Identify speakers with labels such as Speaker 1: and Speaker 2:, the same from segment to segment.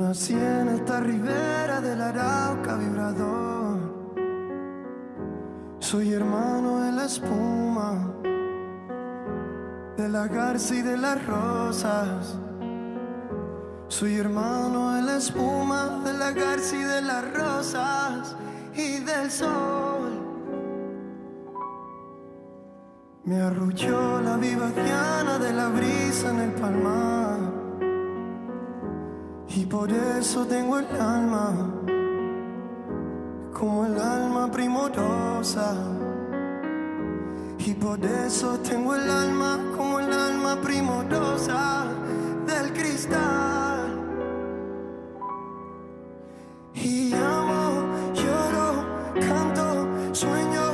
Speaker 1: nací en esta ribera del Arauca vibrador. Soy hermano de la espuma, de la garza y de las rosas. Soy hermano de la espuma, de la garza y de las rosas y del sol. Me arrulló la viva diana de la brisa en el palmar, y por eso tengo el alma como el alma primorosa. Y por eso tengo el alma como el alma primorosa del cristal. Y amo, lloro, canto, sueño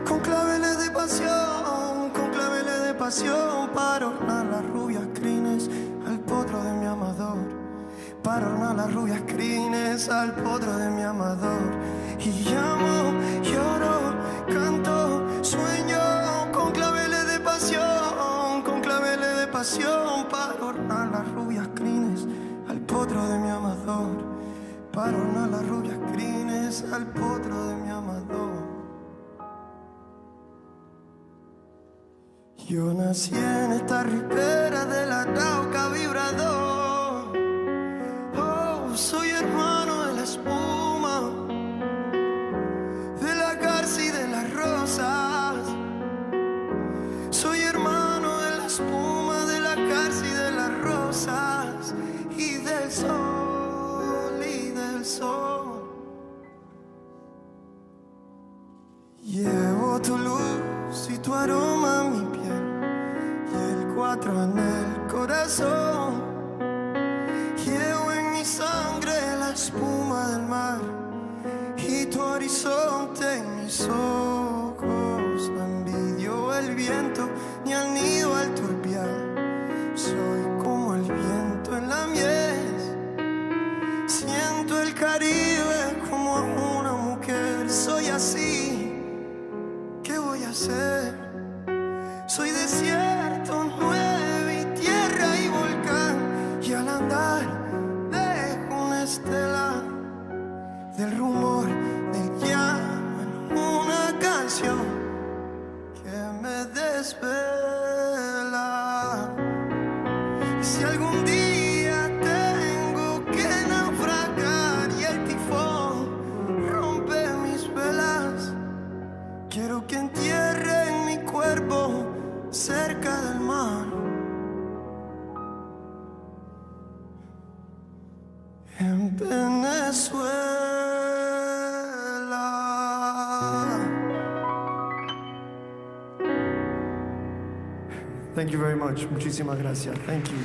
Speaker 1: con claveles de pasión, con claveles de pasión, para ornar las rubias crines al potro de mi amador, para ornar las rubias crines al potro de mi amador. Y amo, lloro, canto, sueño con claveles de pasión, con claveles de pasión, para ornar las rubias crines al potro de mi amador, para ornar las rubias crines al potro de mi amador. Yo nací en esta ribera del Arauca vibrador. Oh, soy hermano de la espuma, de la garza y de las rosas. Soy hermano de la espuma, de la garza y de las rosas y del sol y del sol. Llevo tu luz y tu aroma en mi piel y el 4 en el corazón. Llevo en mi sangre la espuma del mar y tu horizonte en mis ojos. No envidio el viento ni al nido al turbial. Soy como el viento en la mies. Siento el Caribe como a una mujer. Soy así, ¿qué voy a hacer? Soy desierto, nieve y tierra y volcán. Y al andar dejo una estela del rumor del llano en una canción que me desvela. Y si algún día tengo que naufragar y el tifón rompe mis velas, quiero que entierren mi cuerpo cerca del mar. En Venezuela. Thank you very much. Muchísimas gracias. Thank you.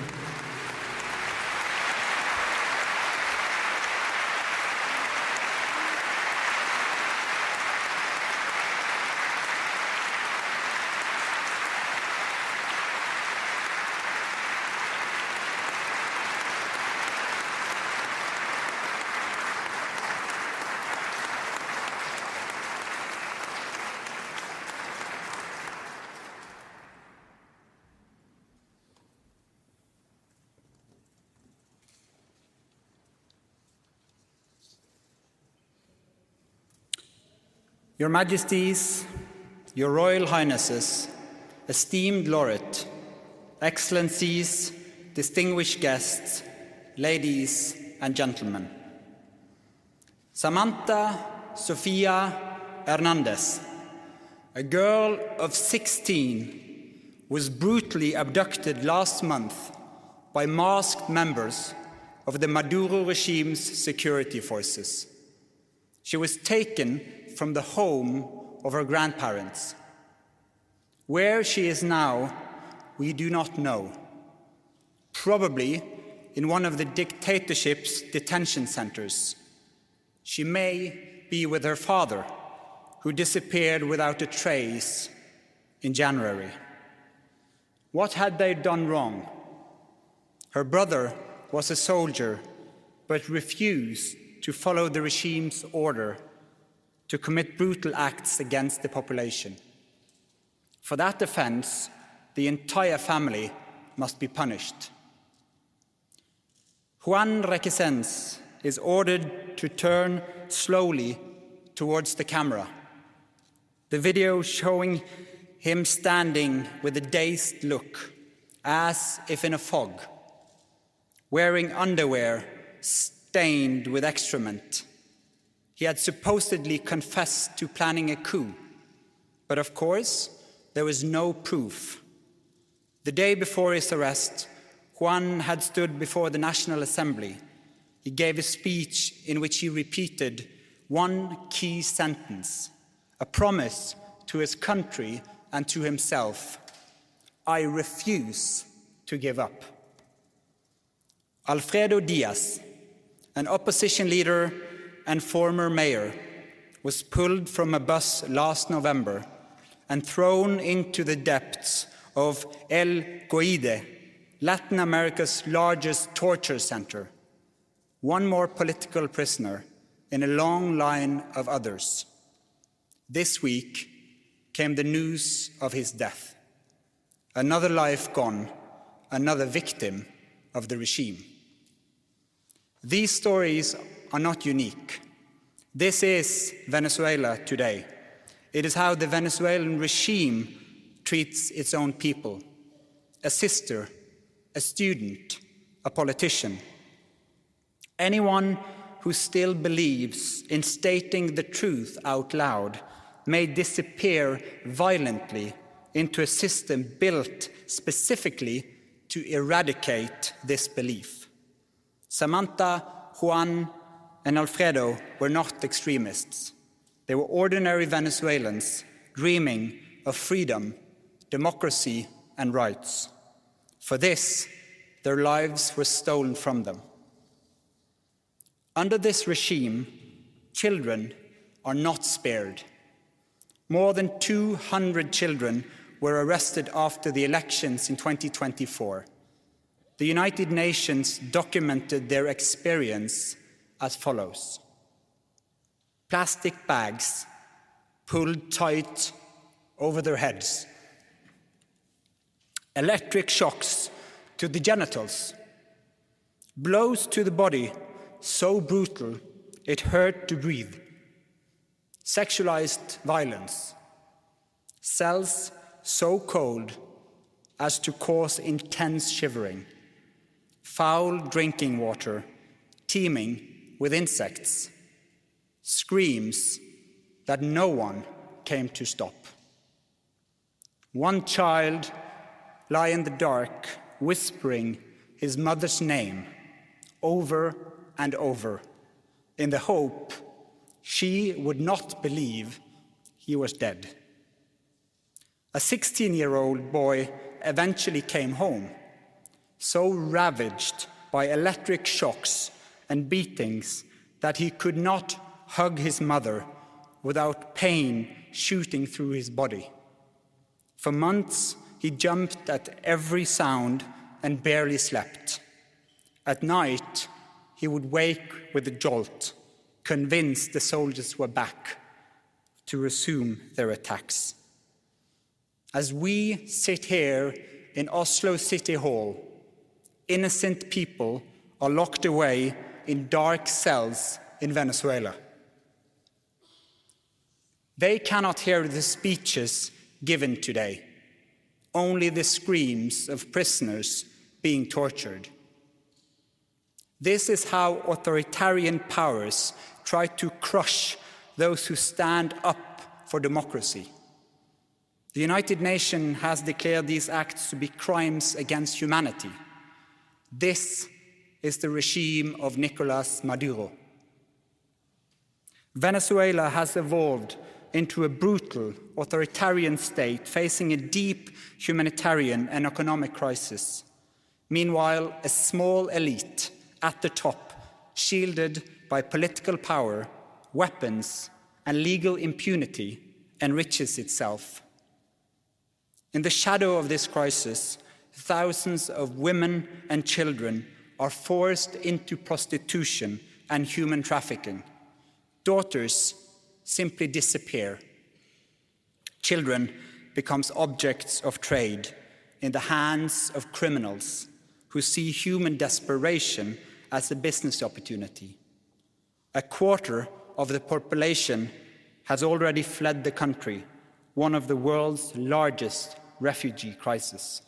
Speaker 2: Your Majesties, Your Royal Highnesses, esteemed laureate, Excellencies, distinguished guests, ladies and gentlemen. Samantha Sofia Hernandez, a girl of 16, was brutally abducted last month by masked members of the Maduro regime's security forces. She was taken from the home of her grandparents. Where she is now, we do not know. Probably in one of the dictatorship's detention centers. She may be with her father, who disappeared without a trace in January. What had they done wrong? Her brother was a soldier, but refused to follow the regime's order to commit brutal acts against the population. For that offense, the entire family must be punished. Juan Requesens is ordered to turn slowly towards the camera. The video showing him standing with a dazed look, as if in a fog, wearing underwear stained with excrement. He had supposedly confessed to planning a coup, but of course, there was no proof. The day before his arrest, Juan had stood before the National Assembly. He gave a speech in which he repeated one key sentence, a promise to his country and to himself: I refuse to give up. Alfredo Diaz, an opposition leader and former mayor, was pulled from a bus last November and thrown into the depths of El Goide, Latin America's largest torture center. One more political prisoner in a long line of others. This week came the news of his death. Another life gone, another victim of the regime. These stories are not unique. This is Venezuela today. It is how the Venezuelan regime treats its own people. A sister, a student, a politician. Anyone who still believes in stating the truth out loud may disappear violently into a system built specifically to eradicate this belief. Samantha, Juan, and Alfredo were not extremists. They were ordinary Venezuelans dreaming of freedom, democracy, and rights. For this, their lives were stolen from them. Under this regime, children are not spared. More than 200 children were arrested after the elections in 2024. The United Nations documented their experience as follows. Plastic bags pulled tight over their heads. Electric shocks to the genitals. Blows to the body so brutal it hurt to breathe. Sexualized violence. Cells so cold as to cause intense shivering. Foul drinking water teeming with insects. Screams that no one came to stop. One child lay in the dark, whispering his mother's name over and over, in the hope she would not believe he was dead. A 16-year-old boy eventually came home, so ravaged by electric shocks and beatings that he could not hug his mother without pain shooting through his body. For months, he jumped at every sound and barely slept. At night, he would wake with a jolt, convinced the soldiers were back to resume their attacks. As we sit here in Oslo City Hall, innocent people are locked away in dark cells in Venezuela. They cannot hear the speeches given today, only the screams of prisoners being tortured. This is how authoritarian powers try to crush those who stand up for democracy. The United Nations has declared these acts to be crimes against humanity. This is the regime of Nicolás Maduro. Venezuela has evolved into a brutal, authoritarian state facing a deep humanitarian and economic crisis. Meanwhile, a small elite at the top, shielded by political power, weapons, and legal impunity, enriches itself. In the shadow of this crisis, thousands of women and children are forced into prostitution and human trafficking. Daughters simply disappear. Children become objects of trade in the hands of criminals who see human desperation as a business opportunity. A quarter of the population has already fled the country, one of the world's largest refugee crises.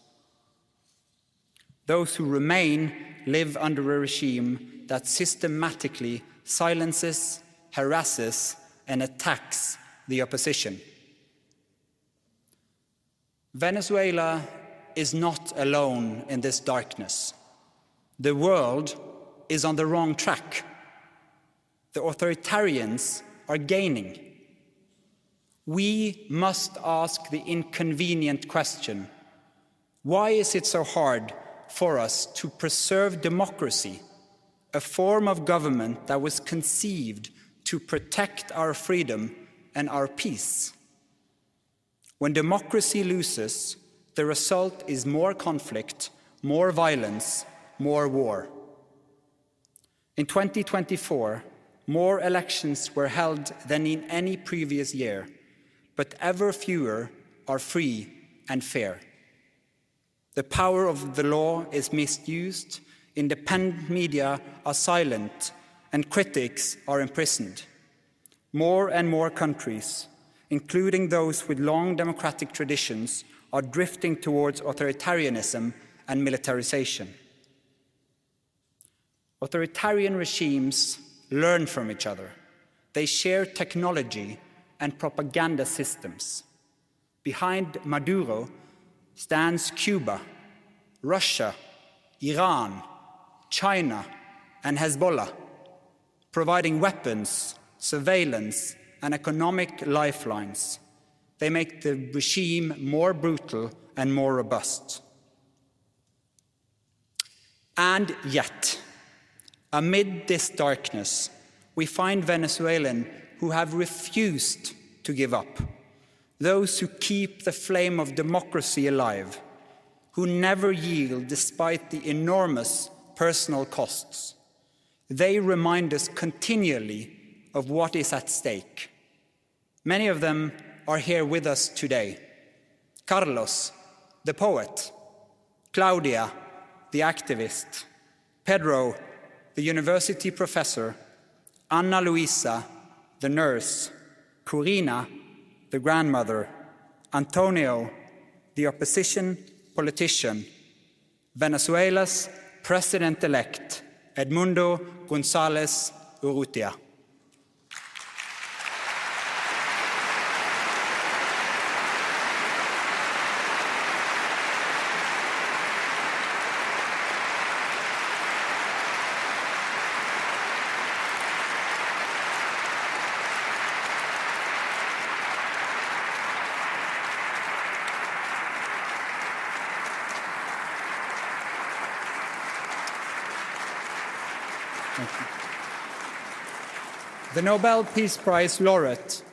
Speaker 2: Those who remain live under a regime that systematically silences, harasses, and attacks the opposition. Venezuela is not alone in this darkness. The world is on the wrong track. The authoritarians are gaining. We must ask the inconvenient question: why is it so hard for us to preserve democracy, a form of government that was conceived to protect our freedom and our peace? When democracy loses, the result is more conflict, more violence, more war. In 2024, more elections were held than in any previous year, but ever fewer are free and fair. The power of the law is misused, independent media are silent, and critics are imprisoned. More and more countries, including those with long democratic traditions, are drifting towards authoritarianism and militarization. Authoritarian regimes learn from each other. They share technology and propaganda systems. Behind Maduro stands Cuba, Russia, Iran, China, and Hezbollah, providing weapons, surveillance, and economic lifelines. They make the regime more brutal and more robust. And yet, amid this darkness, we find Venezuelans who have refused to give up, those who keep the flame of democracy alive, who never yield despite the enormous personal costs. They remind us continually of what is at stake. Many of them are here with us today. Carlos, the poet; Claudia, the activist; Pedro, the university professor; Ana Luisa, the nurse; Corina, the grandmother; Antonio, the opposition politician; Venezuela's president-elect, Edmundo González Urrutia. The Nobel Peace Prize laureate,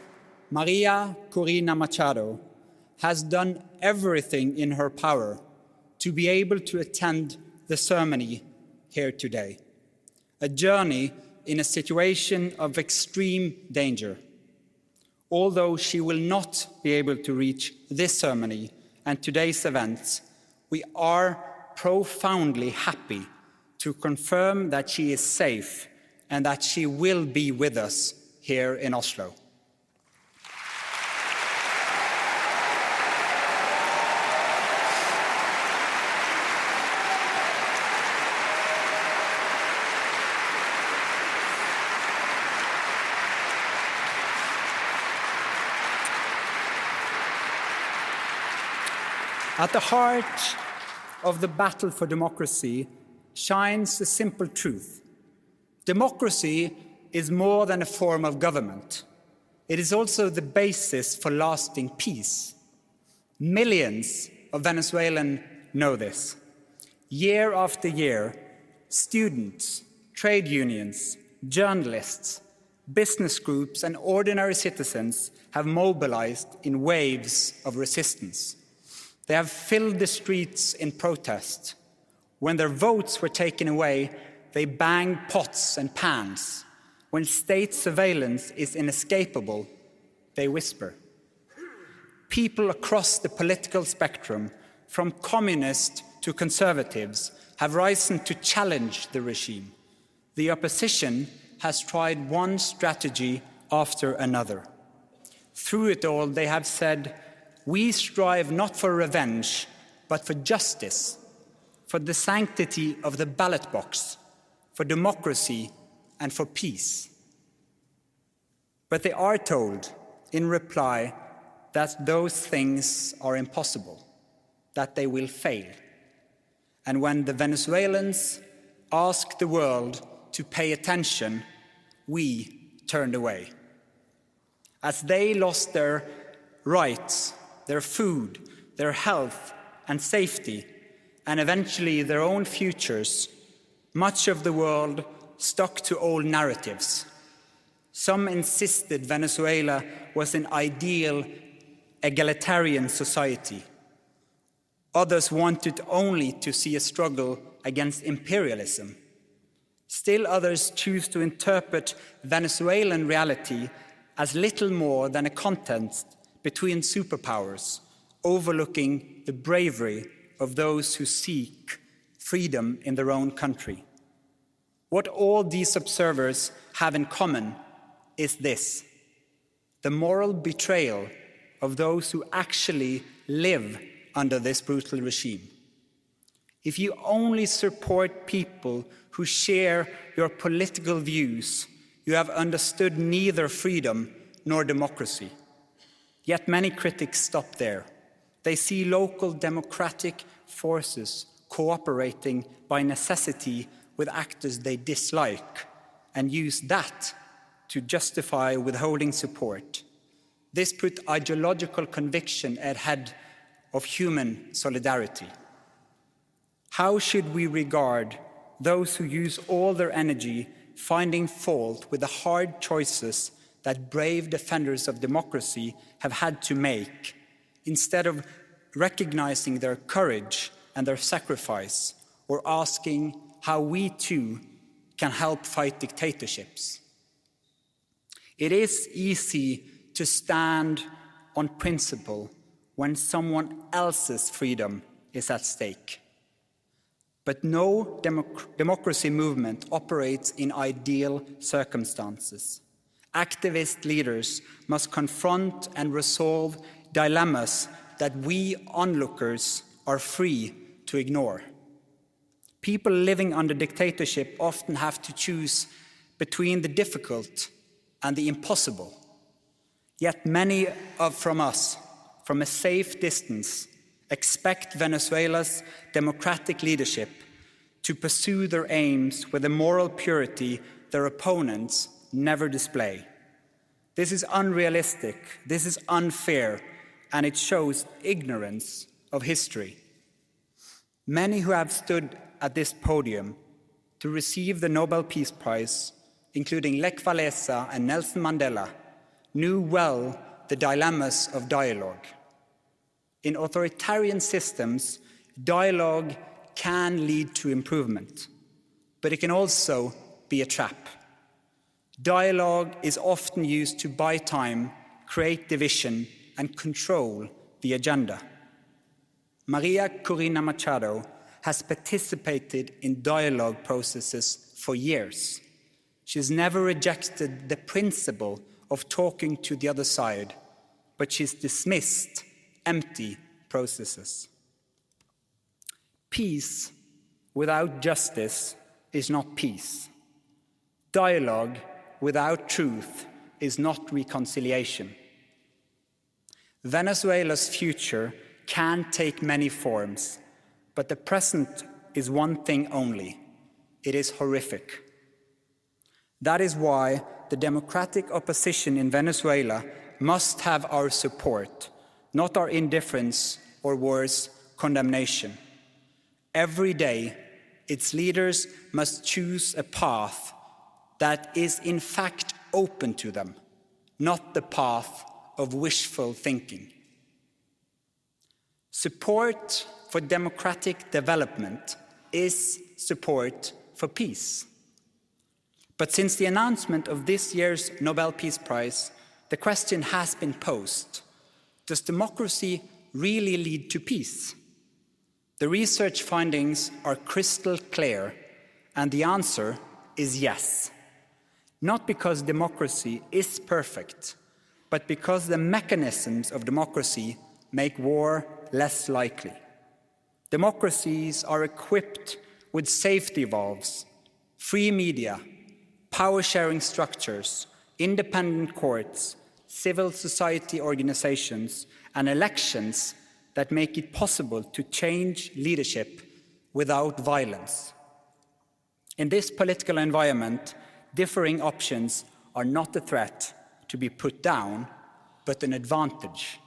Speaker 2: María Corina Machado, has done everything in her power to be able to attend the ceremony here today, a journey in a situation of extreme danger. Although she will not be able to reach this ceremony and today's events, we are profoundly happy to confirm that she is safe and that she will be with us here in Oslo. At the heart of the battle for democracy shines a simple truth. Democracy is more than a form of government. It is also the basis for lasting peace. Millions of Venezuelans know this. Year after year, students, trade unions, journalists, business groups, and ordinary citizens have mobilized in waves of resistance. They have filled the streets in protest. When their votes were taken away, they banged pots and pans. When state surveillance is inescapable, they whisper. People across the political spectrum, from communists to conservatives, have risen to challenge the regime, the opposition has tried one strategy after another. Through it all, they have said, "We strive not for revenge, but for justice, for the sanctity of the ballot box, for democracy, and for peace." But they are told, in reply, that those things are impossible, that they will fail. And when the Venezuelans asked the world to pay attention, we turned away. As they lost their rights, their food, their health and safety, and eventually their own futures, much of the world stuck to old narratives. Some insisted Venezuela was an ideal egalitarian society. Others wanted only to see a struggle against imperialism. Still others choose to interpret Venezuelan reality as little more than a contest between superpowers, overlooking the bravery of those who seek freedom in their own country. What all these observers have in common is this: the moral betrayal of those who actually live under this brutal regime. If you only support people who share your political views, you have understood neither freedom nor democracy. Yet many critics stop there. They see local democratic forces cooperating by necessity with actors they dislike and use that to justify withholding support. This puts ideological conviction ahead of human solidarity. How should we regard those who use all their energy finding fault with the hard choices that brave defenders of democracy have had to make, instead of recognizing their courage and their sacrifice, or asking how we too can help fight dictatorships? It is easy to stand on principle when someone else's freedom is at stake. But no democracy movement operates in ideal circumstances. Activist leaders must confront and resolve dilemmas that we onlookers are free to ignore. People living under dictatorship often have to choose between the difficult and the impossible. Yet many from us, from a safe distance, expect Venezuela's democratic leadership to pursue their aims with a moral purity their opponents never display. This is unrealistic, this is unfair, and it shows ignorance of history. Many who have stood at this podium to receive the Nobel Peace Prize, including Lech Walesa and Nelson Mandela, knew well the dilemmas of dialogue. In authoritarian systems, dialogue can lead to improvement, but it can also be a trap. Dialogue is often used to buy time, create division, and control the agenda. María Corina Machado has participated in dialogue processes for years. She has never rejected the principle of talking to the other side, but she's dismissed empty processes. Peace without justice is not peace. Dialogue without truth is not reconciliation. Venezuela's future can take many forms, but the present is one thing only. It is horrific. That is why the democratic opposition in Venezuela must have our support, not our indifference or worse, condemnation. Every day, its leaders must choose a path that is in fact open to them, not the path of wishful thinking. Support for democratic development is support for peace. But since the announcement of this year's Nobel Peace Prize, the question has been posed: does democracy really lead to peace? The research findings are crystal clear, and the answer is yes. Not because democracy is perfect, but because the mechanisms of democracy make war less likely. Democracies are equipped with safety valves, free media, power-sharing structures, independent courts, civil society organizations, and elections that make it possible to change leadership without violence. In this political environment, differing options are not a threat to be put down, but an advantage.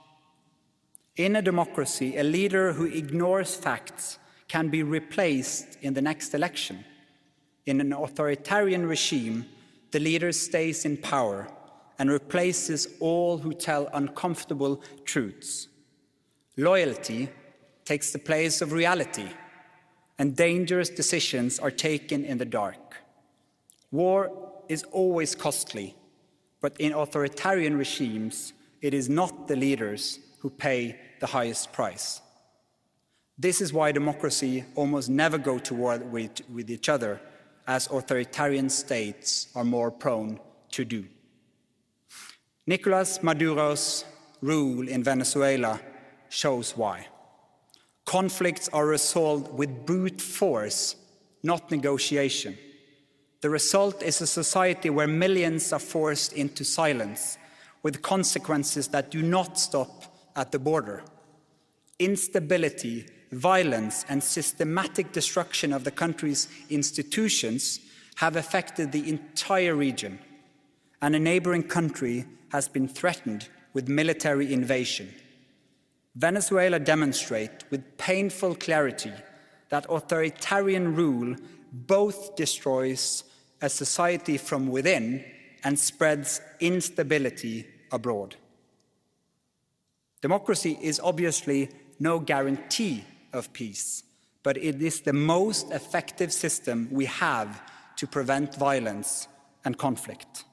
Speaker 2: In a democracy, a leader who ignores facts can be replaced in the next election. In an authoritarian regime, the leader stays in power and replaces all who tell uncomfortable truths. Loyalty takes the place of reality, and dangerous decisions are taken in the dark. War is always costly, but in authoritarian regimes, it is not the leaders who pay the highest price. This is why democracy almost never go to war with each other, as authoritarian states are more prone to do. Nicolas Maduro's rule in Venezuela shows why. Conflicts are resolved with brute force, not negotiation. The result is a society where millions are forced into silence, with consequences that do not stop at the border. Instability, violence, and systematic destruction of the country's institutions have affected the entire region, and a neighboring country has been threatened with military invasion. Venezuela demonstrates with painful clarity that authoritarian rule both destroys a society from within and spreads instability abroad. Democracy is obviously no guarantee of peace, but it is the most effective system we have to prevent violence and conflict.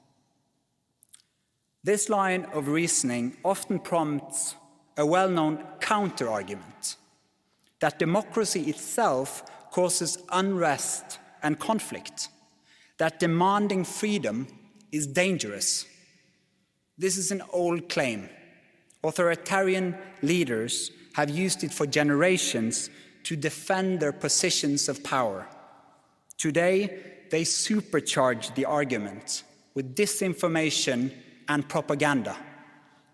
Speaker 2: This line of reasoning often prompts a well-known counter-argument, that democracy itself causes unrest and conflict, that demanding freedom is dangerous. This is an old claim. Authoritarian leaders have used it for generations to defend their positions of power. Today, they supercharge the argument with disinformation and propaganda,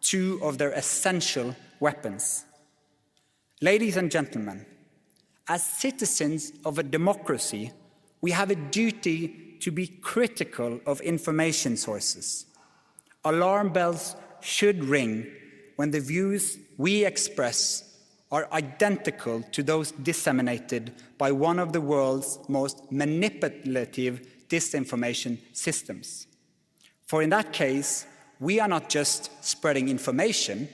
Speaker 2: two of their essential weapons. Ladies and gentlemen, as citizens of a democracy, we have a duty to be critical of information sources. Alarm bells should ring when the views we express are identical to those disseminated by one of the world's most manipulative disinformation systems. For in that case, we are not just spreading information,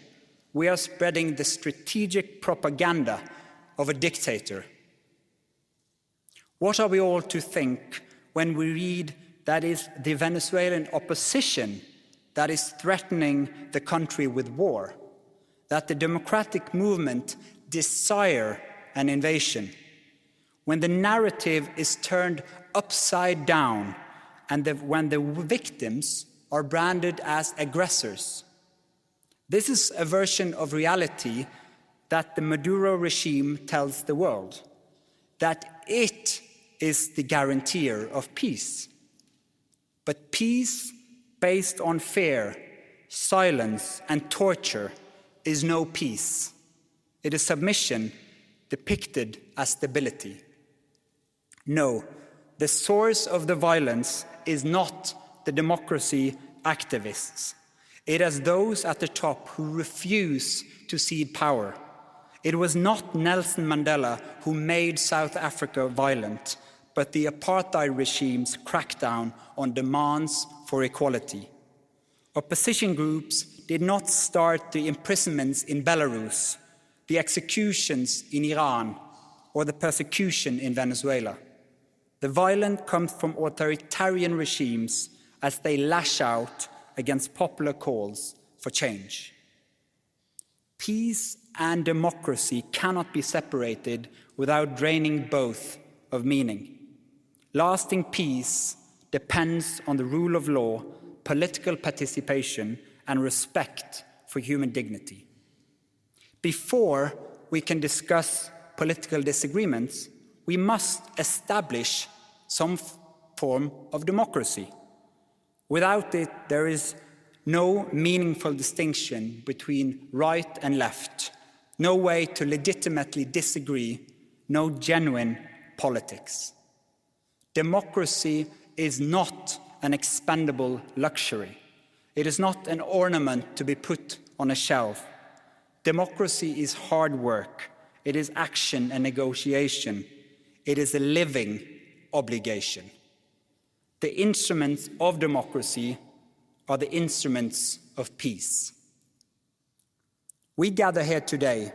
Speaker 2: we are spreading the strategic propaganda of a dictator. What are we all to think when we read that it's the Venezuelan opposition that is threatening the country with war, that the democratic movement desire an invasion, when the narrative is turned upside down and when the victims are branded as aggressors? This is a version of reality that the Maduro regime tells the world, that it is the guarantor of peace. But peace based on fear, silence, and torture is no peace. It is submission depicted as stability. No, the source of the violence is not the democracy activists. It is those at the top who refuse to cede power. It was not Nelson Mandela who made South Africa violent, but the apartheid regime's crackdown on demands for equality. Opposition groups did not start the imprisonments in Belarus, the executions in Iran, or the persecution in Venezuela. The violence comes from authoritarian regimes as they lash out against popular calls for change. Peace and democracy cannot be separated without draining both of meaning. Lasting peace depends on the rule of law, political participation, and respect for human dignity. Before we can discuss political disagreements, we must establish some form of democracy. Without it, there is no meaningful distinction between right and left, no way to legitimately disagree, no genuine politics. Democracy is not an expendable luxury. It is not an ornament to be put on a shelf. Democracy is hard work. It is action and negotiation. It is a living obligation. The instruments of democracy are the instruments of peace. We gather here today,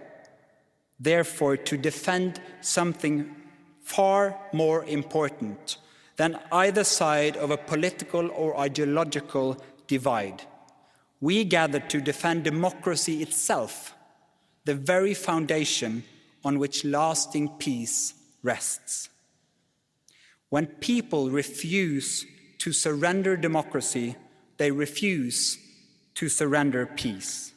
Speaker 2: therefore, to defend something far more important than either side of a political or ideological divide. We gather to defend democracy itself, the very foundation on which lasting peace rests. When people refuse to surrender democracy, they refuse to surrender peace.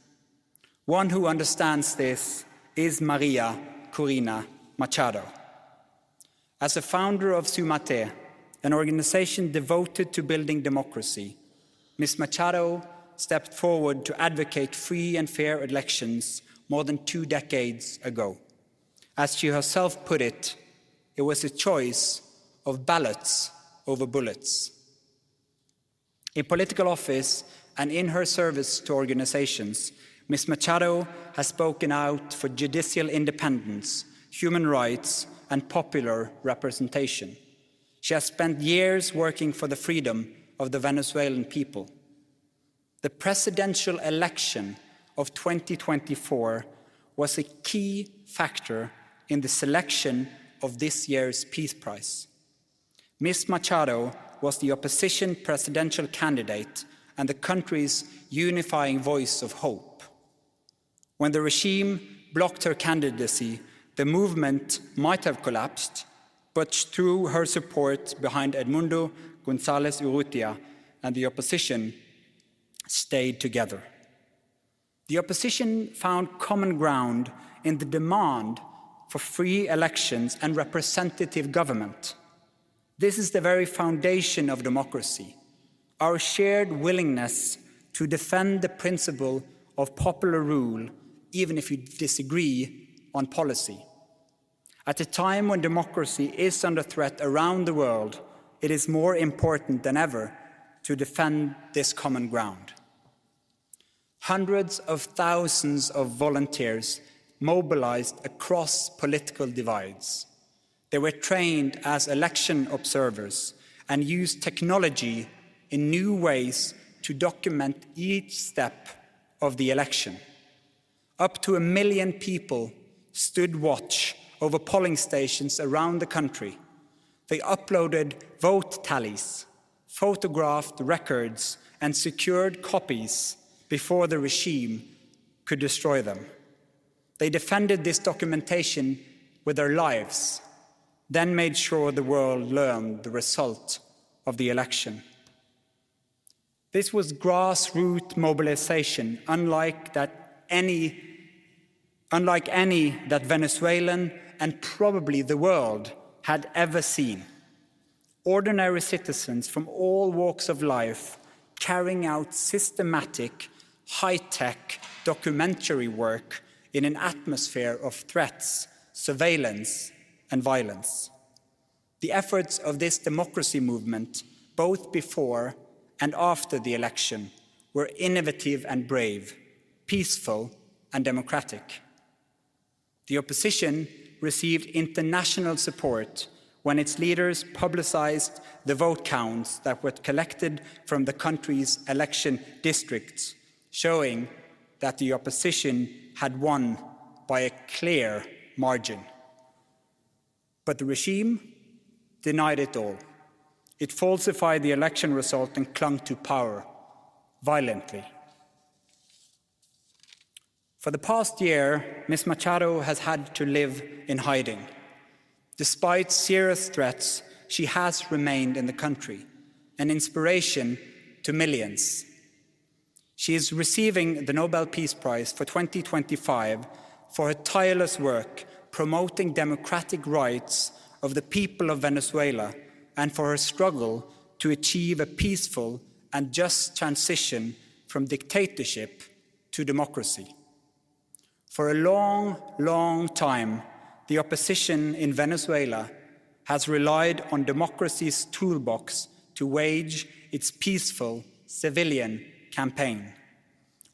Speaker 2: One who understands this is María Corina Machado. As a founder of Sumate, an organization devoted to building democracy, Ms. Machado stepped forward to advocate free and fair elections more than 2 decades ago. As she herself put it, it was a choice of ballots over bullets. In political office and in her service to organizations, Ms. Machado has spoken out for judicial independence, human rights, and popular representation. She has spent years working for the freedom of the Venezuelan people. The presidential election of 2024 was a key factor in the selection of this year's Peace Prize. Ms. Machado was the opposition presidential candidate and the country's unifying voice of hope. When the regime blocked her candidacy, the movement might have collapsed, but through her support behind Edmundo González Urrutia and the opposition stayed together. The opposition found common ground in the demand for free elections and representative government. This is the very foundation of democracy, our shared willingness to defend the principle of popular rule, even if you disagree on policy. At a time when democracy is under threat around the world, it is more important than ever to defend this common ground. Hundreds of thousands of volunteers mobilized across political divides. They were trained as election observers and used technology in new ways to document each step of the election. Up to 1 million people stood watch over polling stations around the country. They uploaded vote tallies, photographed records, and secured copies before the regime could destroy them. They defended this documentation with their lives, then made sure the world learned the result of the election. This was grassroots mobilization, unlike any that Venezuelan and probably the world had ever seen. Ordinary citizens from all walks of life carrying out systematic, high-tech documentary work in an atmosphere of threats, surveillance, and violence. The efforts of this democracy movement, both before and after the election, were innovative and brave, peaceful and democratic. The opposition received international support when its leaders publicized the vote counts that were collected from the country's election districts, showing that the opposition had won by a clear margin. But the regime denied it all. It falsified the election result and clung to power violently. For the past year, Ms. Machado has had to live in hiding. Despite serious threats, she has remained in the country, and inspiration to millions. She is receiving the Nobel Peace Prize for 2025 for her tireless work promoting democratic rights of the people of Venezuela and for her struggle to achieve a peaceful and just transition from dictatorship to democracy. For a long, long time, the opposition in Venezuela has relied on democracy's toolbox to wage its peaceful civilian campaign.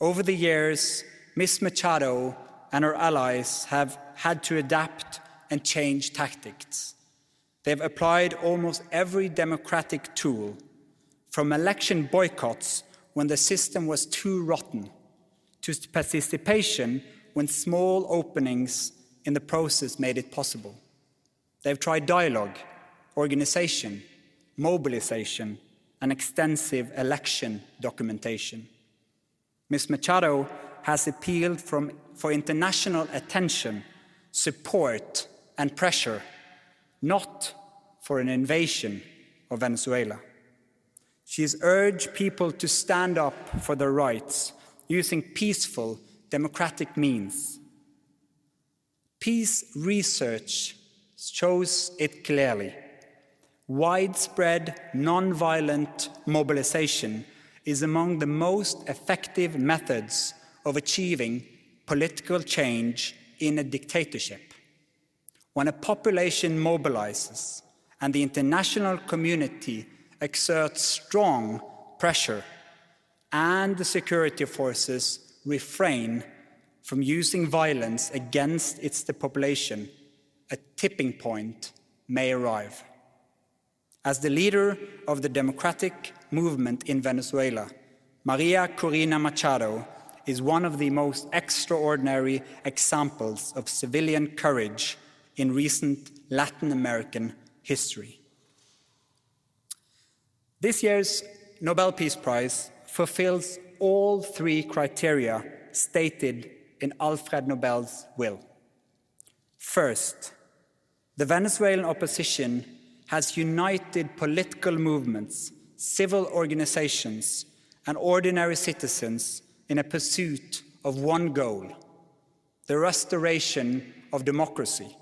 Speaker 2: Over the years, Ms. Machado and her allies have had to adapt and change tactics. They've applied almost every democratic tool, from election boycotts when the system was too rotten, to participation when small openings in the process made it possible. They've tried dialogue, organization, mobilization, and extensive election documentation. Ms. Machado has appealed for international attention, support, and pressure, not for an invasion of Venezuela. She has urged people to stand up for their rights using peaceful, democratic means. Peace research shows it clearly. Widespread, non-violent mobilization is among the most effective methods of achieving political change in a dictatorship. When a population mobilizes and the international community exerts strong pressure and the security forces refrain from using violence against its population, a tipping point may arrive. As the leader of the democratic movement in Venezuela, María Corina Machado is one of the most extraordinary examples of civilian courage in recent Latin American history. This year's Nobel Peace Prize fulfills all three criteria stated in Alfred Nobel's will. First, the Venezuelan opposition has united political movements, civil organizations, and ordinary citizens in a pursuit of one goal: the restoration of democracy,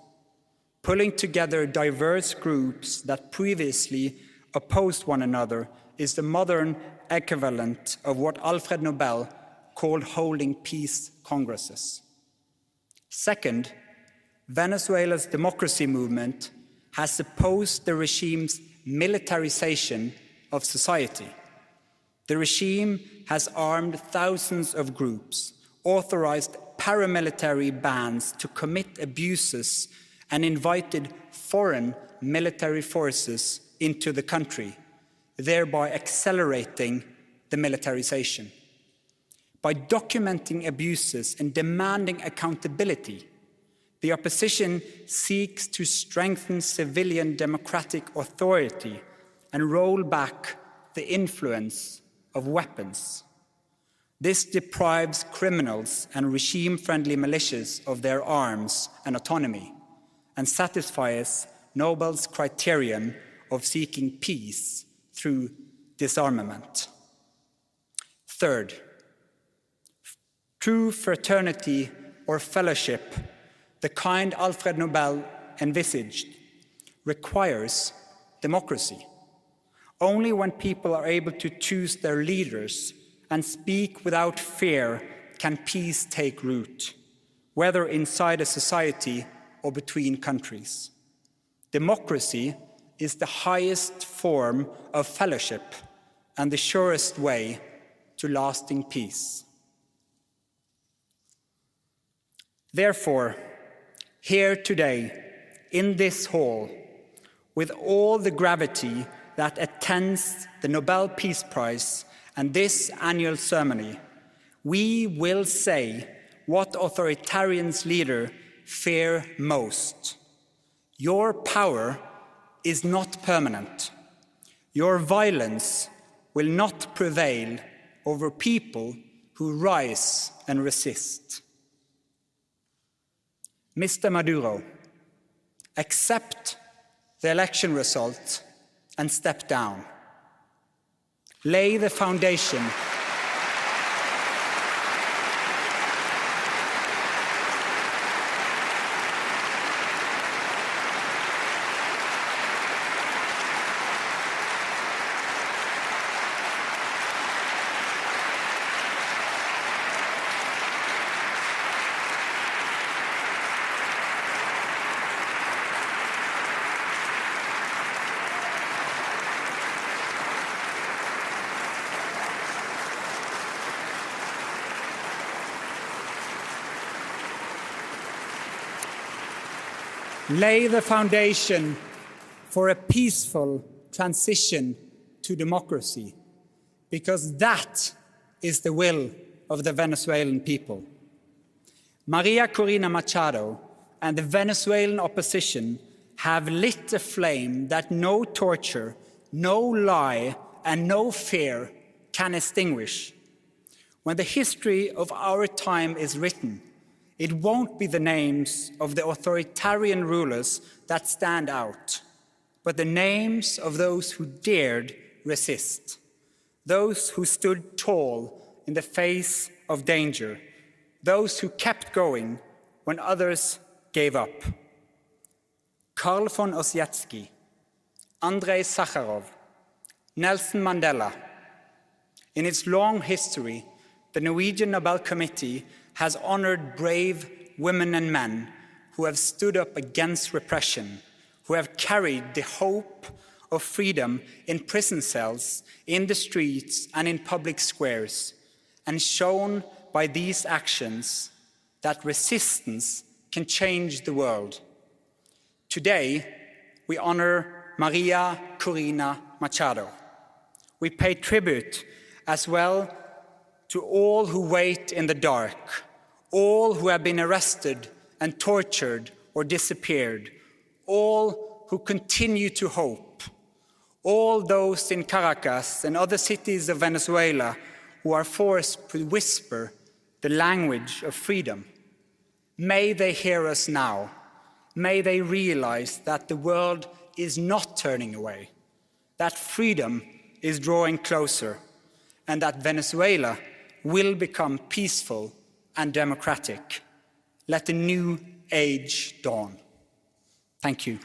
Speaker 2: pulling together diverse groups that previously opposed one another is the modern equivalent of what Alfred Nobel called holding peace congresses. Second, Venezuela's democracy movement has opposed the regime's militarization of society. The regime has armed thousands of groups, authorized paramilitary bands to commit abuses, and invited foreign military forces into the country, thereby accelerating the militarization. By documenting abuses and demanding accountability, the opposition seeks to strengthen civilian democratic authority and roll back the influence of weapons. This deprives criminals and regime-friendly militias of their arms and autonomy, and satisfies Nobel's criterion of seeking peace through disarmament. Third, true fraternity or fellowship, the kind Alfred Nobel envisaged, requires democracy. Only when people are able to choose their leaders and speak without fear can peace take root, whether inside a society or between countries. Democracy is the highest form of fellowship and the surest way to lasting peace. Therefore, here today, in this hall, with all the gravity that attends the Nobel Peace Prize and this annual ceremony, we will say what authoritarian's leader fear most. Your power is not permanent. Your violence will not prevail over people who rise and resist. Mr. Maduro, accept the election result and step down. lay the foundation lay the foundation for a peaceful transition to democracy, because that is the will of the Venezuelan people. María Corina Machado and the Venezuelan opposition have lit a flame that no torture, no lie, and no fear can extinguish. When the history of our time is written, it won't be the names of the authoritarian rulers that stand out, but the names of those who dared resist, those who stood tall in the face of danger, those who kept going when others gave up. Karl von Ossietzky, Andrei Sakharov, Nelson Mandela. In its long history, the Norwegian Nobel Committee has honored brave women and men who have stood up against repression, who have carried the hope of freedom in prison cells, in the streets, and in public squares, and shown by these actions that resistance can change the world. Today, we honor María Corina Machado. We pay tribute as well to all who wait in the dark, all who have been arrested and tortured or disappeared, all who continue to hope, all those in Caracas and other cities of Venezuela who are forced to whisper the language of freedom. May they hear us now. May they realize that the world is not turning away, that freedom is drawing closer, and that Venezuela will become peaceful and democratic. Let the new age dawn. Thank you.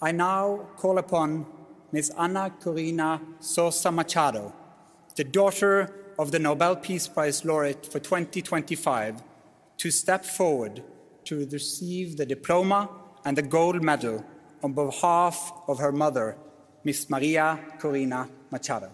Speaker 2: I now call upon Ms. Ana Corina Machado, the daughter of the Nobel Peace Prize laureate for 2025, to step forward to receive the diploma and the gold medal on behalf of her mother, Ms. María Corina Machado.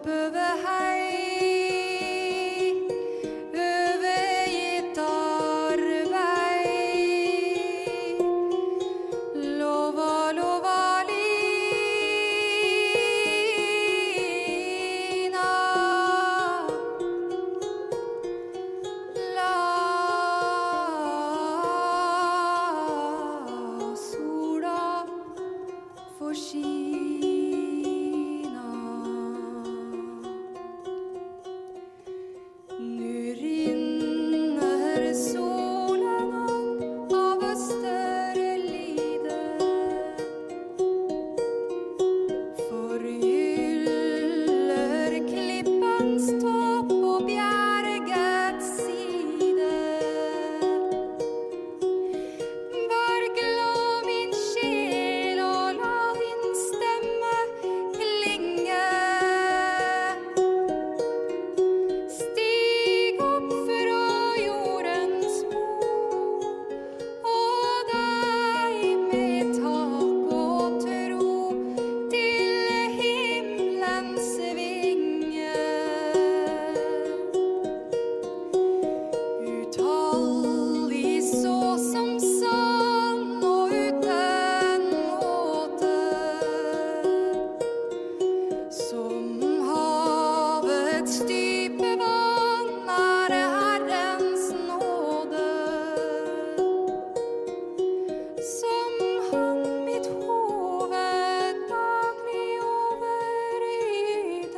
Speaker 3: topp over hei, overgitt arbeid. Lova, lova lina, la sola får skina. Nu rinner solen opp av østerlider, forgyller klippens topp og bjergets side. Vær glad min sjel, og la din stemme klinge. Stig opp fra jordens bord, og deg med tak og tro til himmelens vinger. Utallig så som sann og uten måte, som havets dype vann er Herrens nåde. Som han mitt hoved daglig overyder.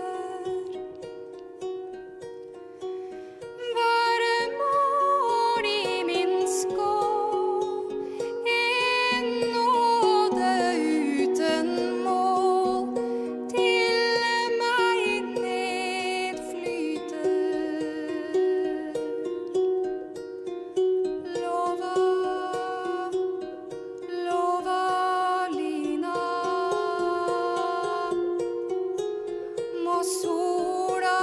Speaker 3: Være mål i min skål, en nåde uten mål, til meg nedflyter. Lova, lova lina, må sola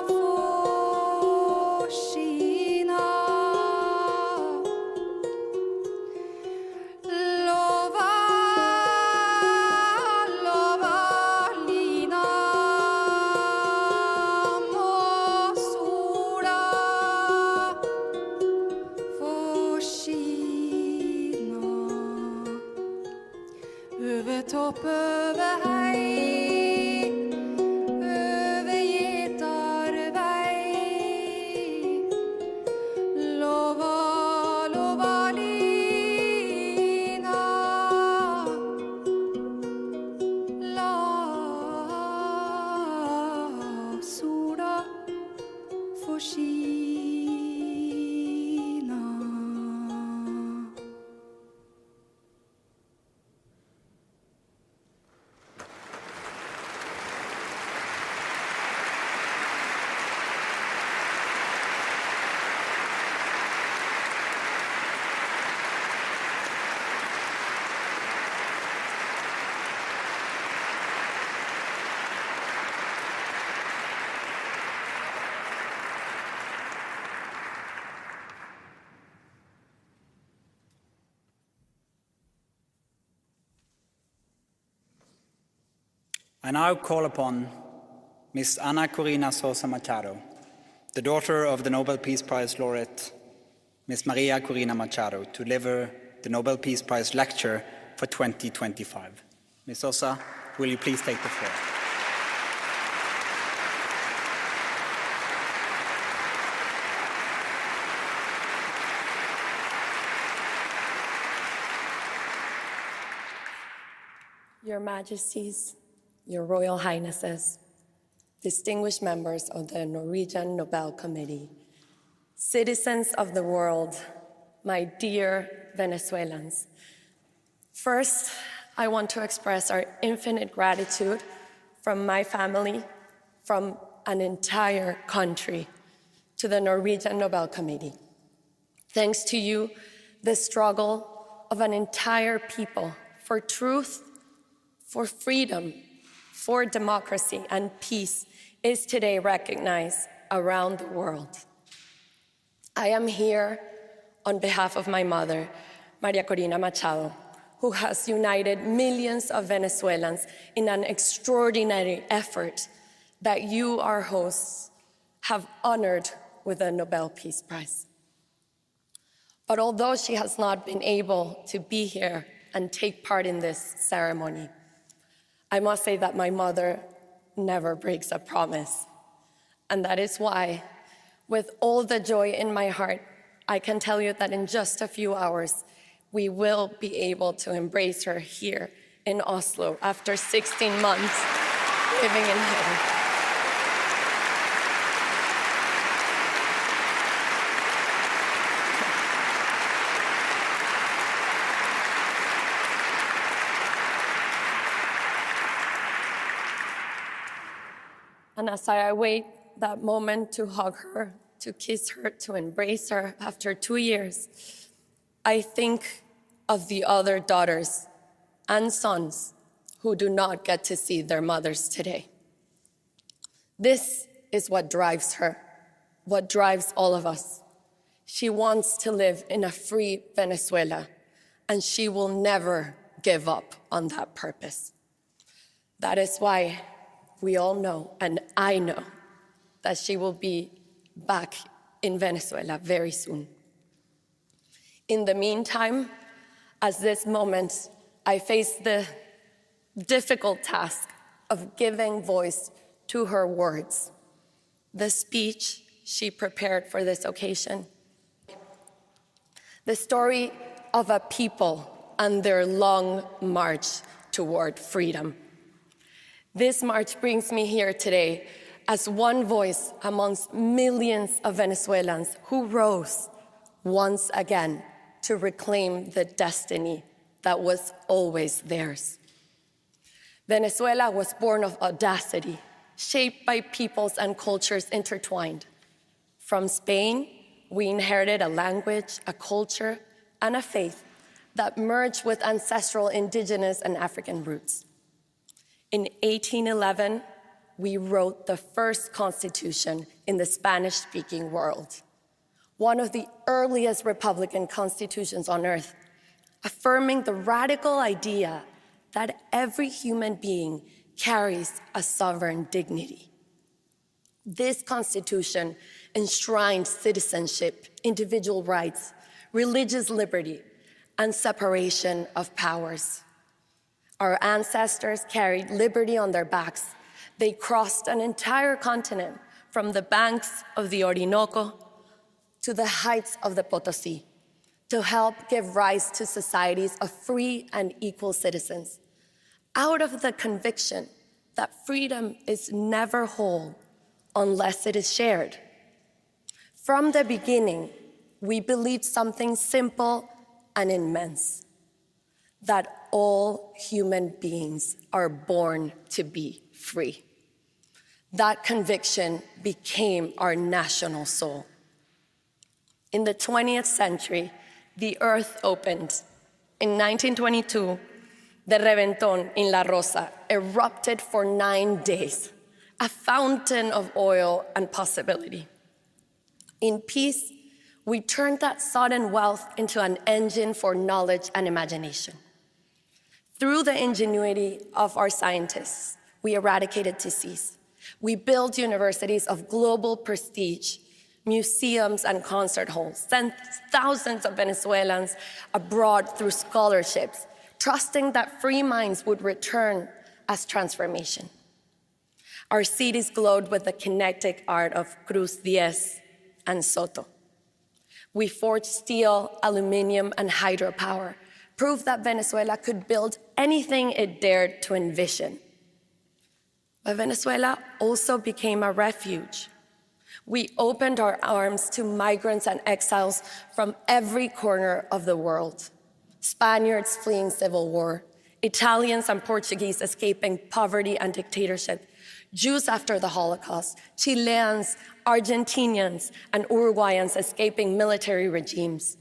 Speaker 3: få skina. Lova, lova lina, må sola få skina. Over topp over hei, overgitt arbeid. Lova, lova lina, la sola få skina.
Speaker 2: I now call upon Ms. Ana Corina Machado, the daughter of the Nobel Peace Prize laureate, Ms. María Corina Machado, to deliver the Nobel Peace Prize lecture for 2025. Ms. Sosa, will you please take the floor?
Speaker 4: Your Majesties, Your Royal Highnesses, distinguished members of the Norwegian Nobel Committee, citizens of the world, my dear Venezuelans. First, I want to express our infinite gratitude from my family, from an entire country, to the Norwegian Nobel Committee. Thanks to you, the struggle of an entire people for truth, for freedom, for democracy and peace is today recognized around the world. I am here on behalf of my mother, María Corina Machado, who has united millions of Venezuelans in an extraordinary effort that you, our hosts, have honored with the Nobel Peace Prize. But although she has not been able to be here and take part in this ceremony, I must say that my mother never breaks a promise. And that is why, with all the joy in my heart, I can tell you that in just a few hours, we will be able to embrace her here in Oslo after 16 months living in heaven. And as I await that moment to hug her, to kiss her, to embrace her after 2 years, I think of the other daughters and sons who do not get to see their mothers today. This is what drives her, what drives all of us. She wants to live in a free Venezuela, and she will never give up on that purpose. That is why we all know, and I know, that she will be back in Venezuela very soon. In the meantime, at this moment, I face the difficult task of giving voice to her words, the speech she prepared for this occasion, the story of a people and their long march toward freedom. This march brings me here today as one voice amongst millions of Venezuelans who rose once again to reclaim the destiny that was always theirs. Venezuela was born of audacity, shaped by peoples and cultures intertwined. From Spain, we inherited a language, a culture, and a faith that merged with ancestral indigenous and African roots. In 1811, we wrote the first constitution in the Spanish-speaking world, one of the earliest republican constitutions on earth, affirming the radical idea that every human being carries a sovereign dignity. This constitution enshrined citizenship, individual rights, religious liberty, and separation of powers. Our ancestors carried liberty on their backs. They crossed an entire continent from the banks of the Orinoco to the heights of the Potosí to help give rise to societies of free and equal citizens, out of the conviction that freedom is never whole unless it is shared. From the beginning, we believed something simple and immense, that all human beings are born to be free. That conviction became our national soul. In the 20th century, the earth opened. In 1922, the Reventón in La Rosa erupted for 9 days, a fountain of oil and possibility. In peace, we turned that sudden wealth into an engine for knowledge and imagination. Through the ingenuity of our scientists, we eradicated disease. We built universities of global prestige, museums and concert halls, sent thousands of Venezuelans abroad through scholarships, trusting that free minds would return as transformation. Our cities glowed with the kinetic art of Cruz Diez and Soto. We forged steel, aluminum, and hydropower, proof that Venezuela could build anything it dared to envision. But Venezuela also became a refuge. We opened our arms to migrants and exiles from every corner of the world. Spaniards fleeing civil war, Italians and Portuguese escaping poverty and dictatorship, Jews after the Holocaust, Chileans, Argentinians, and Uruguayans escaping military regimes,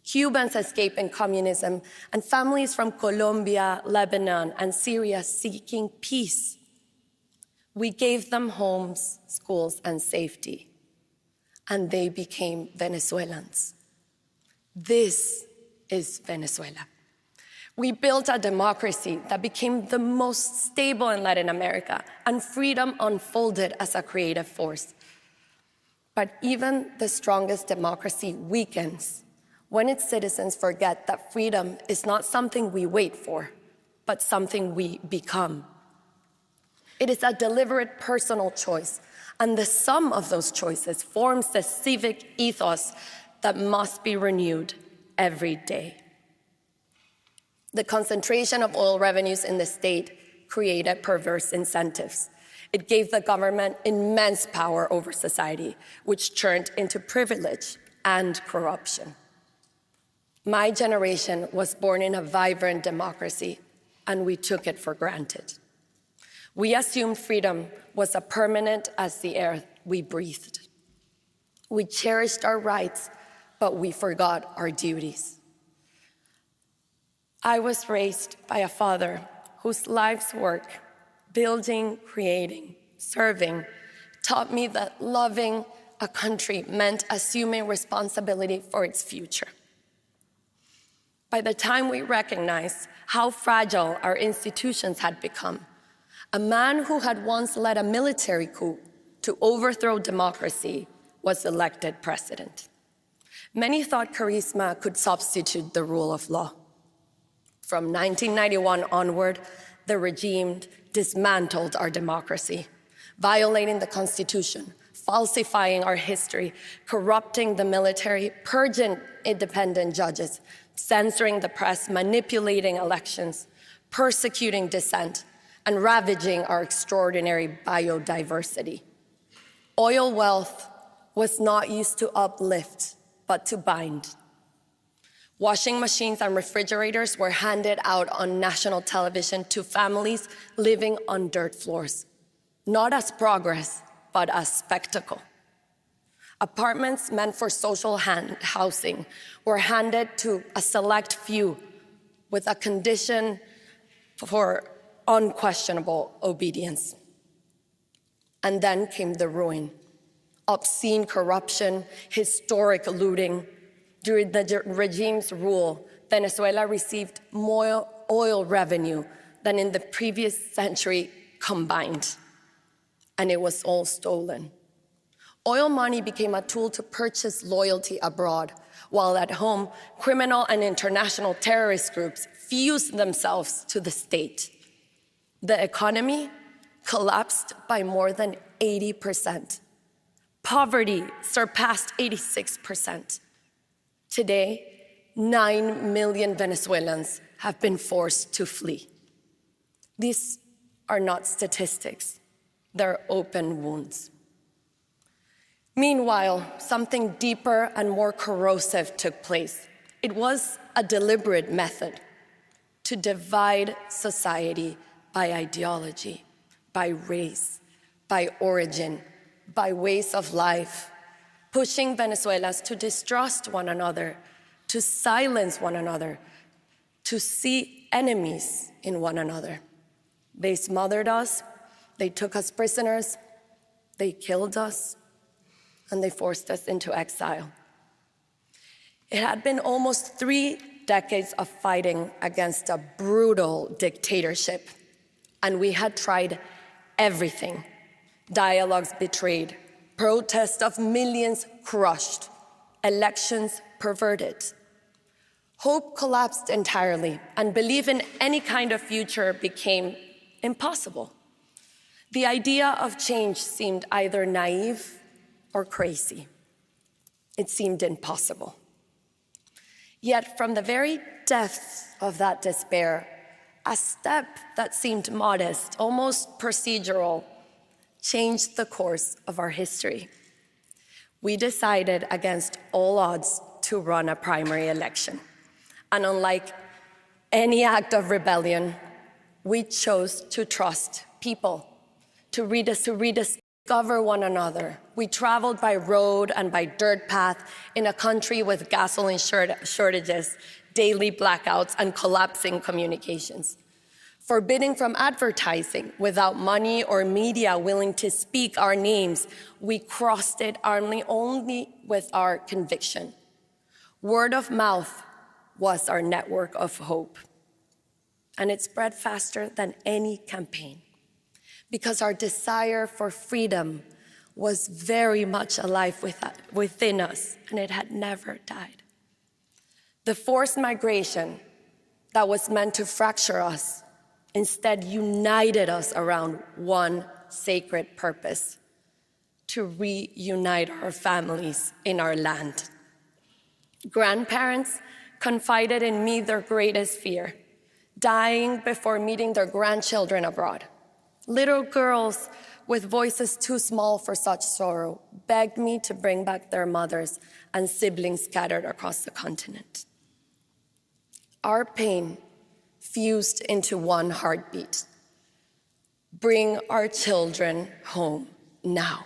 Speaker 4: Cubans escaping communism, and families from Colombia, Lebanon, and Syria seeking peace. We gave them homes, schools, and safety, and they became Venezuelans. This is Venezuela. We built a democracy that became the most stable in Latin America, and freedom unfolded as a creative force. But even the strongest democracy weakens when its citizens forget that freedom is not something we wait for, but something we become. It is a deliberate personal choice, and the sum of those choices forms the civic ethos that must be renewed every day. The concentration of oil revenues in the state created perverse incentives. It gave the government immense power over society, which turned into privilege and corruption. My generation was born in a vibrant democracy, and we took it for granted. We assumed freedom was as permanent as the air we breathed. We cherished our rights, but we forgot our duties. I was raised by a father whose life's work, building, creating, serving, taught me that loving a country meant assuming responsibility for its future. By the time we recognized how fragile our institutions had become, a man who had once led a military coup to overthrow democracy was elected president. Many thought charisma could substitute the rule of law. From 1991 onward, the regime dismantled our democracy, violating the Constitution, falsifying our history, corrupting the military, purging independent judges, censoring the press, manipulating elections, persecuting dissent, and ravaging our extraordinary biodiversity. Oil wealth was not used to uplift, but to bind. Washing machines and refrigerators were handed out on national television to families living on dirt floors, not as progress, but as spectacle. Apartments meant for social housing were handed to a select few with a condition for unquestionable obedience. And then came the ruin, obscene corruption, historic looting. During the regime's rule, Venezuela received more oil revenue than in the previous century combined, and it was all stolen. Oil money became a tool to purchase loyalty abroad, while at home, criminal and international terrorist groups fused themselves to the state. The economy collapsed by more than 80%. Poverty surpassed 86%. Today, 9 million Venezuelans have been forced to flee. These are not statistics, they're open wounds. Meanwhile, something deeper and more corrosive took place. It was a deliberate method to divide society by ideology, by race, by origin, by ways of life, pushing Venezuelans to distrust one another, to silence one another, to see enemies in one another. They smothered us, they took us prisoners, they killed us, and they forced us into exile. It had been almost 3 decades of fighting against a brutal dictatorship, and we had tried everything. Dialogues betrayed, protests of millions crushed, elections perverted. Hope collapsed entirely, and belief in any kind of future became impossible. The idea of change seemed either naive or crazy. It seemed impossible. Yet from the very depths of that despair, a step that seemed modest, almost procedural, changed the course of our history. We decided against all odds to run a primary election. And unlike any act of rebellion, we chose to trust people, to rediscover one another. We traveled by road and by dirt path in a country with gasoline shortages, daily blackouts, and collapsing communications. Forbidding from advertising, without money or media willing to speak our names, we crossed it only with our conviction. Word of mouth was our network of hope. and it spread faster than any campaign because our desire for freedom was very much alive within us, and it had never died. The forced migration that was meant to fracture us instead united us around one sacred purpose: to reunite our families in our land. Grandparents confided in me their greatest fear, dying before meeting their grandchildren abroad. Little girls with voices too small for such sorrow begged me to bring back their mothers and siblings scattered across the continent. Our pain fused into one heartbeat. Bring our children home now.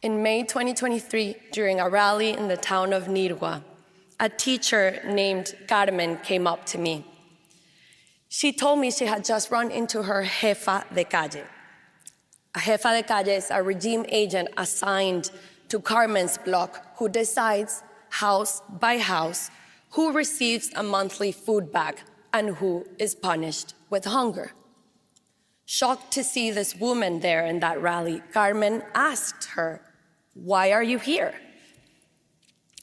Speaker 4: In May 2023, during a rally in the town of Nirgua, a teacher named Carmen came up to me. She told me she had just run into her jefa de calle. A jefa de calle is a regime agent assigned to Carmen's block who decides, house by house, who receives a monthly food bag and who is punished with hunger. Shocked to see this woman there in that rally, Carmen asked her, "Why are you here?"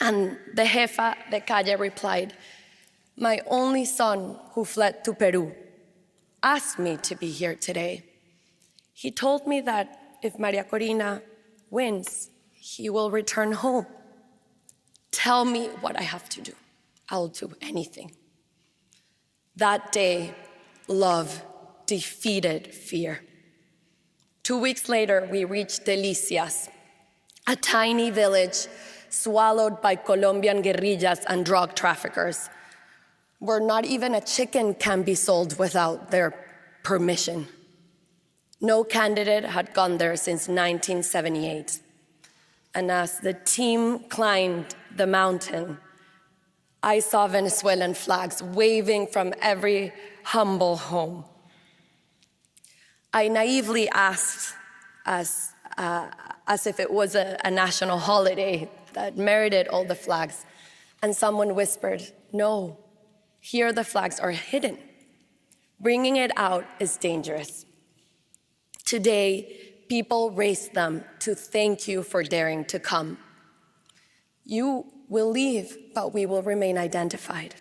Speaker 4: And the jefa de calle replied, "My only son, who fled to Peru, asked me to be here today. He told me that if María Corina wins, he will return home. Tell me what I have to do. I'll do anything." That day, love defeated fear. 2 weeks later, we reached Delicias, a tiny village swallowed by Colombian guerrillas and drug traffickers, where not even a chicken can be sold without their permission. No candidate had gone there since 1978. And as the team climbed the mountain, I saw Venezuelan flags waving from every humble home. I naively asked, as if it was a national holiday that merited all the flags, and someone whispered, "No, here the flags are hidden. Bringing it out is dangerous." Today, people raise them to thank you for daring to come. You will leave, but we will remain identified.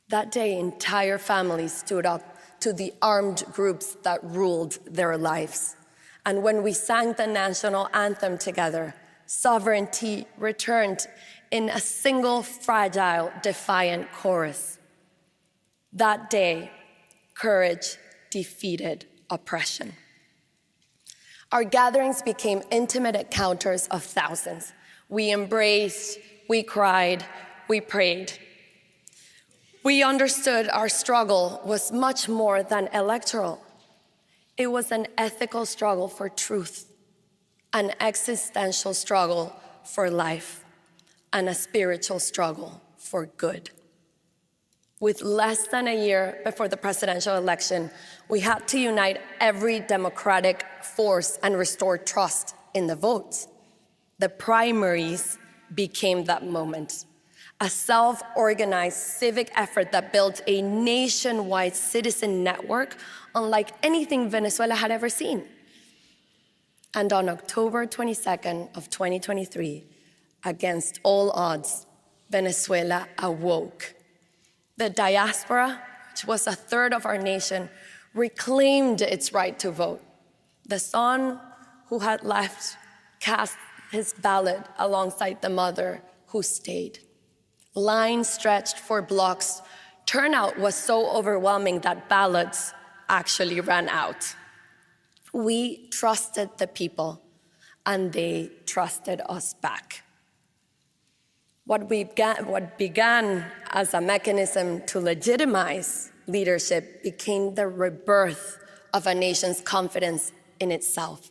Speaker 4: That day, entire families stood up to the armed groups that ruled their lives. And when we sang the national anthem together, sovereignty returned in a single fragile, defiant chorus. That day, courage defeated oppression. Our gatherings became intimate encounters of thousands. We embraced, we cried, we prayed. We understood our struggle was much more than electoral. It was an ethical struggle for truth, an existential struggle for life, and a spiritual struggle for good. With less than a year before the presidential election, we had to unite every democratic force and restore trust in the votes. The primaries became that moment, a self-organized civic effort that built a nationwide citizen network unlike anything Venezuela had ever seen. And on October 22nd of 2023, against all odds, Venezuela awoke. The diaspora, which was a third of our nation, reclaimed its right to vote. The son who had left cast his ballot alongside the mother who stayed. Lines stretched for blocks. Turnout was so overwhelming that ballots actually ran out. We trusted the people, and they trusted us back. What began as a mechanism to legitimize leadership became the rebirth of a nation's confidence in itself.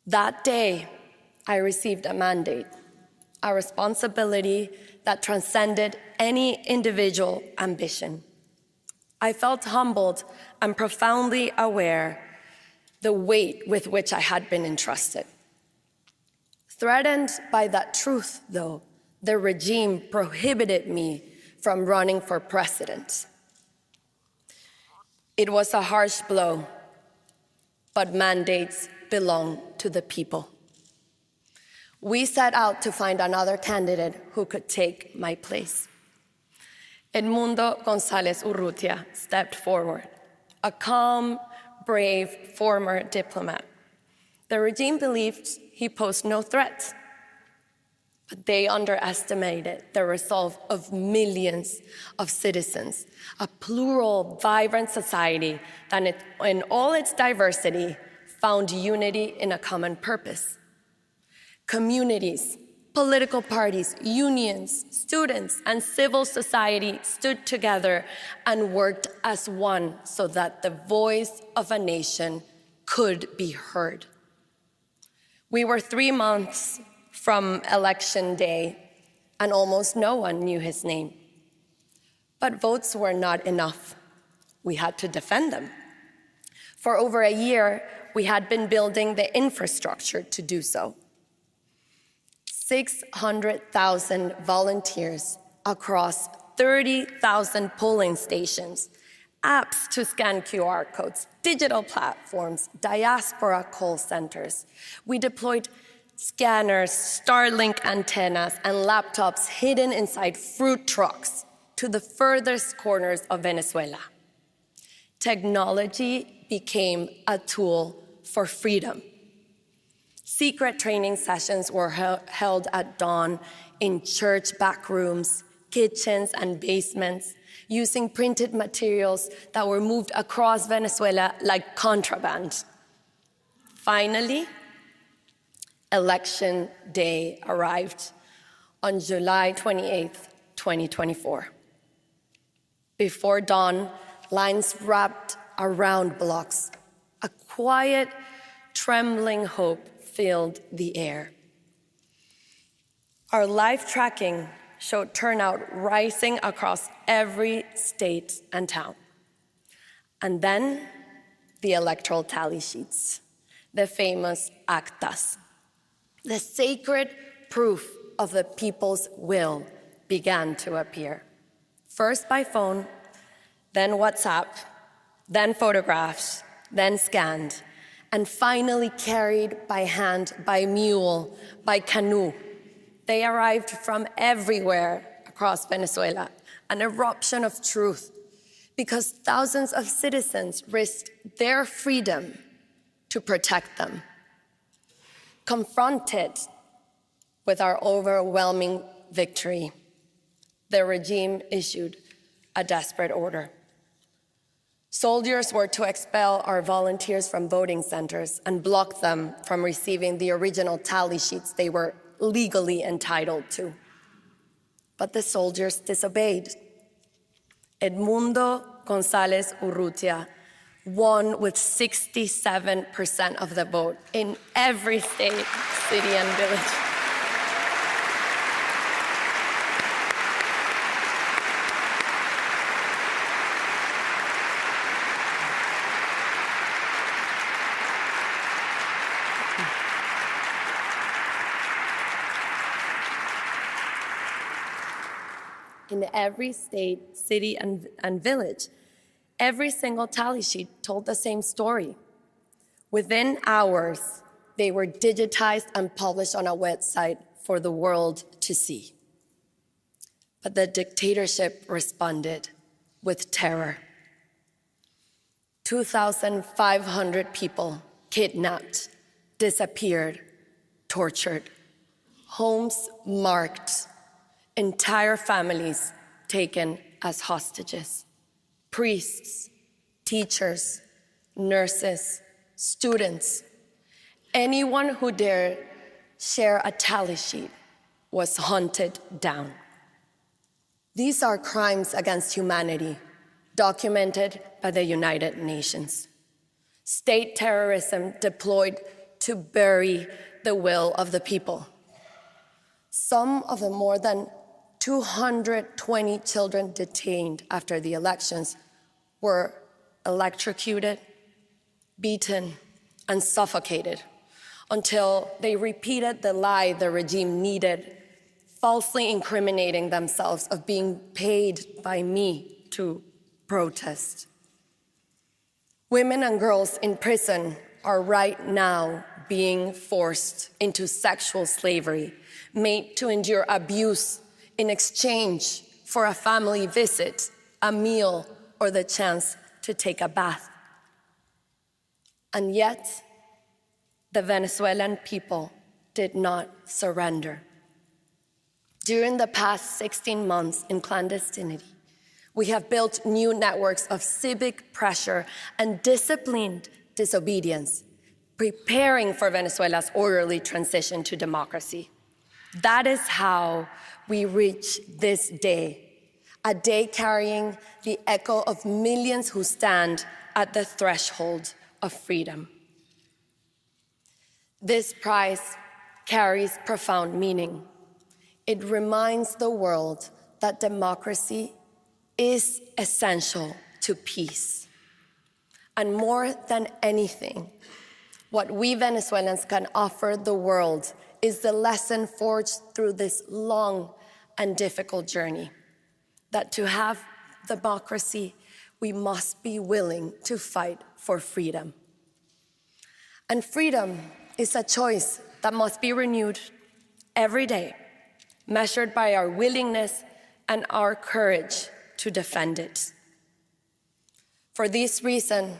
Speaker 4: That day, I received a mandate, a responsibility that transcended any individual ambition. I felt humbled and profoundly aware the weight with which I had been entrusted. Threatened by that truth, though, the regime prohibited me from running for president. It was a harsh blow, but mandates belong to the people. We set out to find another candidate who could take my place. Edmundo González Urrutia stepped forward, a calm, brave former diplomat. The regime believed he posed no threat, but they underestimated the resolve of millions of citizens, a plural, vibrant society that in all its diversity found unity in a common purpose. Communities, political parties, unions, students, and civil society stood together and worked as one so that the voice of a nation could be heard. We were 3 months from election day, and almost no one knew his name. But votes were not enough. We had to defend them. For over a year, we had been building the infrastructure to do so. 600,000 volunteers across 30,000 polling stations, apps to scan QR codes, digital platforms, diaspora call centers. We deployed scanners, Starlink antennas, and laptops hidden inside fruit trucks to the furthest corners of Venezuela. Technology became a tool for freedom. Secret training sessions were held at dawn in church back rooms, kitchens, and basements, using printed materials that were moved across Venezuela like contraband. Finally, Election Day arrived on July 28th, 2024. Before dawn, lines wrapped around blocks. A quiet, trembling hope filled the air. Our live tracking showed turnout rising across every state and town. And then the electoral tally sheets, the famous actas. The sacred proof of the people's will began to appear. First by phone, then WhatsApp, then photographs, then scanned, and finally carried by hand, by mule, by canoe. They arrived from everywhere across Venezuela, an eruption of truth, because thousands of citizens risked their freedom to protect them. Confronted with our overwhelming victory, the regime issued a desperate order. Soldiers were to expel our volunteers from voting centers and block them from receiving the original tally sheets they were legally entitled to. But the soldiers disobeyed. Edmundo González Urrutia won with 67% of the vote in every state, city, and village. In every state, city, and village, every single tally sheet told the same story. Within hours, they were digitized and published on a website for the world to see. But the dictatorship responded with terror. 2,500 people kidnapped, disappeared, tortured, homes marked, entire families taken as hostages. Priests, teachers, nurses, students, anyone who dared share a tally sheet was hunted down. These are crimes against humanity, documented by the United Nations. State terrorism deployed to bury the will of the people. Some of the more than 220 children detained after the elections were electrocuted, beaten, and suffocated until they repeated the lie the regime needed falsely incriminating themselves of being paid by me to protest. Women and girls in prison are right now being forced into sexual slavery, made to endure abuse in exchange for a family visit, a meal, or the chance to take a bath. And yet, the Venezuelan people did not surrender. During the past 16 months in clandestinity, we have built new networks of civic pressure and disciplined disobedience, preparing for Venezuela's orderly transition to democracy. That is how we reach this day, a day carrying the echo of millions who stand at the threshold of freedom. This prize carries profound meaning. It reminds the world that democracy is essential to peace. And more than anything, what we Venezuelans can offer the world is the lesson forged through this long and difficult journey, that to have democracy, we must be willing to fight for freedom. And freedom is a choice that must be renewed every day, measured by our willingness and our courage to defend it. For this reason,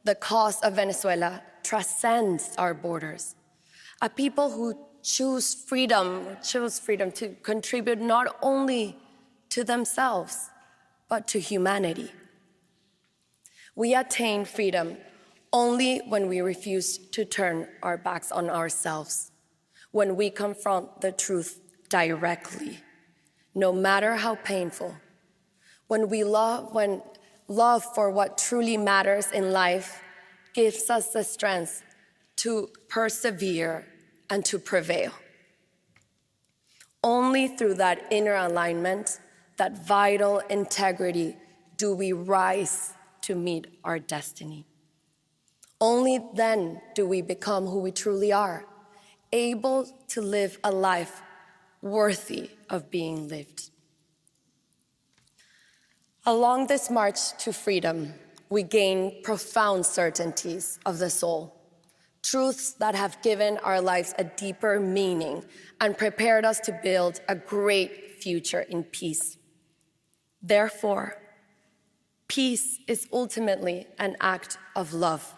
Speaker 4: the cause of Venezuela transcends our borders. A people who choose freedom to contribute not only to themselves, but to humanity. We attain freedom only when we refuse to turn our backs on ourselves, when we confront the truth directly, no matter how painful, when love for what truly matters in life gives us the strength to persevere and to prevail. Only through that inner alignment, that vital integrity, do we rise to meet our destiny. Only then do we become who we truly are, able to live a life worthy of being lived. Along this march to freedom, we gain profound certainties of the soul, truths that have given our lives a deeper meaning and prepared us to build a great future in peace. Therefore, peace is ultimately an act of love.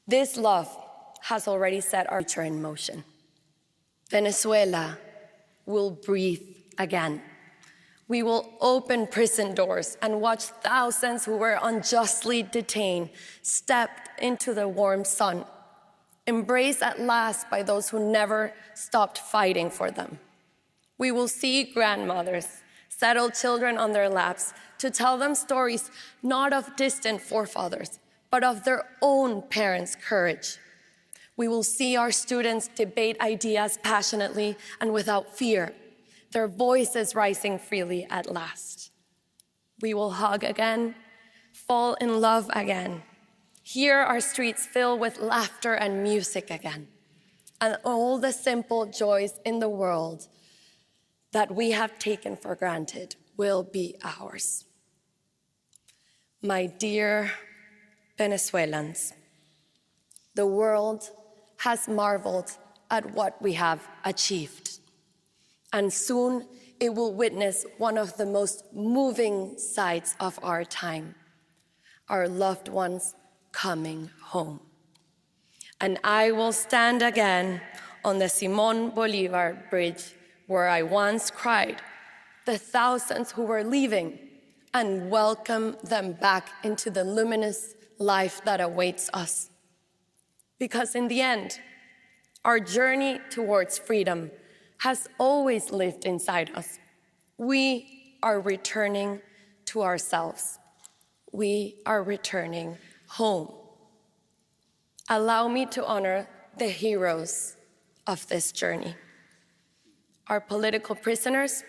Speaker 4: This love has already set our future in motion. Venezuela will breathe again. We will open prison doors and watch thousands who were unjustly detained step into the warm sun, embraced at last by those who never stopped fighting for them. We will see grandmothers settle children on their laps to tell them stories not of distant forefathers, but of their own parents' courage. We will see our students debate ideas passionately and without fear, their voices rising freely at last. We will hug again, fall in love again, hear our streets fill with laughter and music again, and all the simple joys in the world that we have taken for granted will be ours. My dear Venezuelans, the world has marveled at what we have achieved. And soon it will witness one of the most moving sights of our time, our loved ones coming home. And I will stand again on the Simón Bolívar Bridge where I once cried the thousands who were leaving and welcome them back into the luminous life that awaits us. Because in the end, our journey towards freedom has always lived inside us. We are returning to ourselves. We are returning home. Allow me to honor the heroes of this journey. Our political prisoners,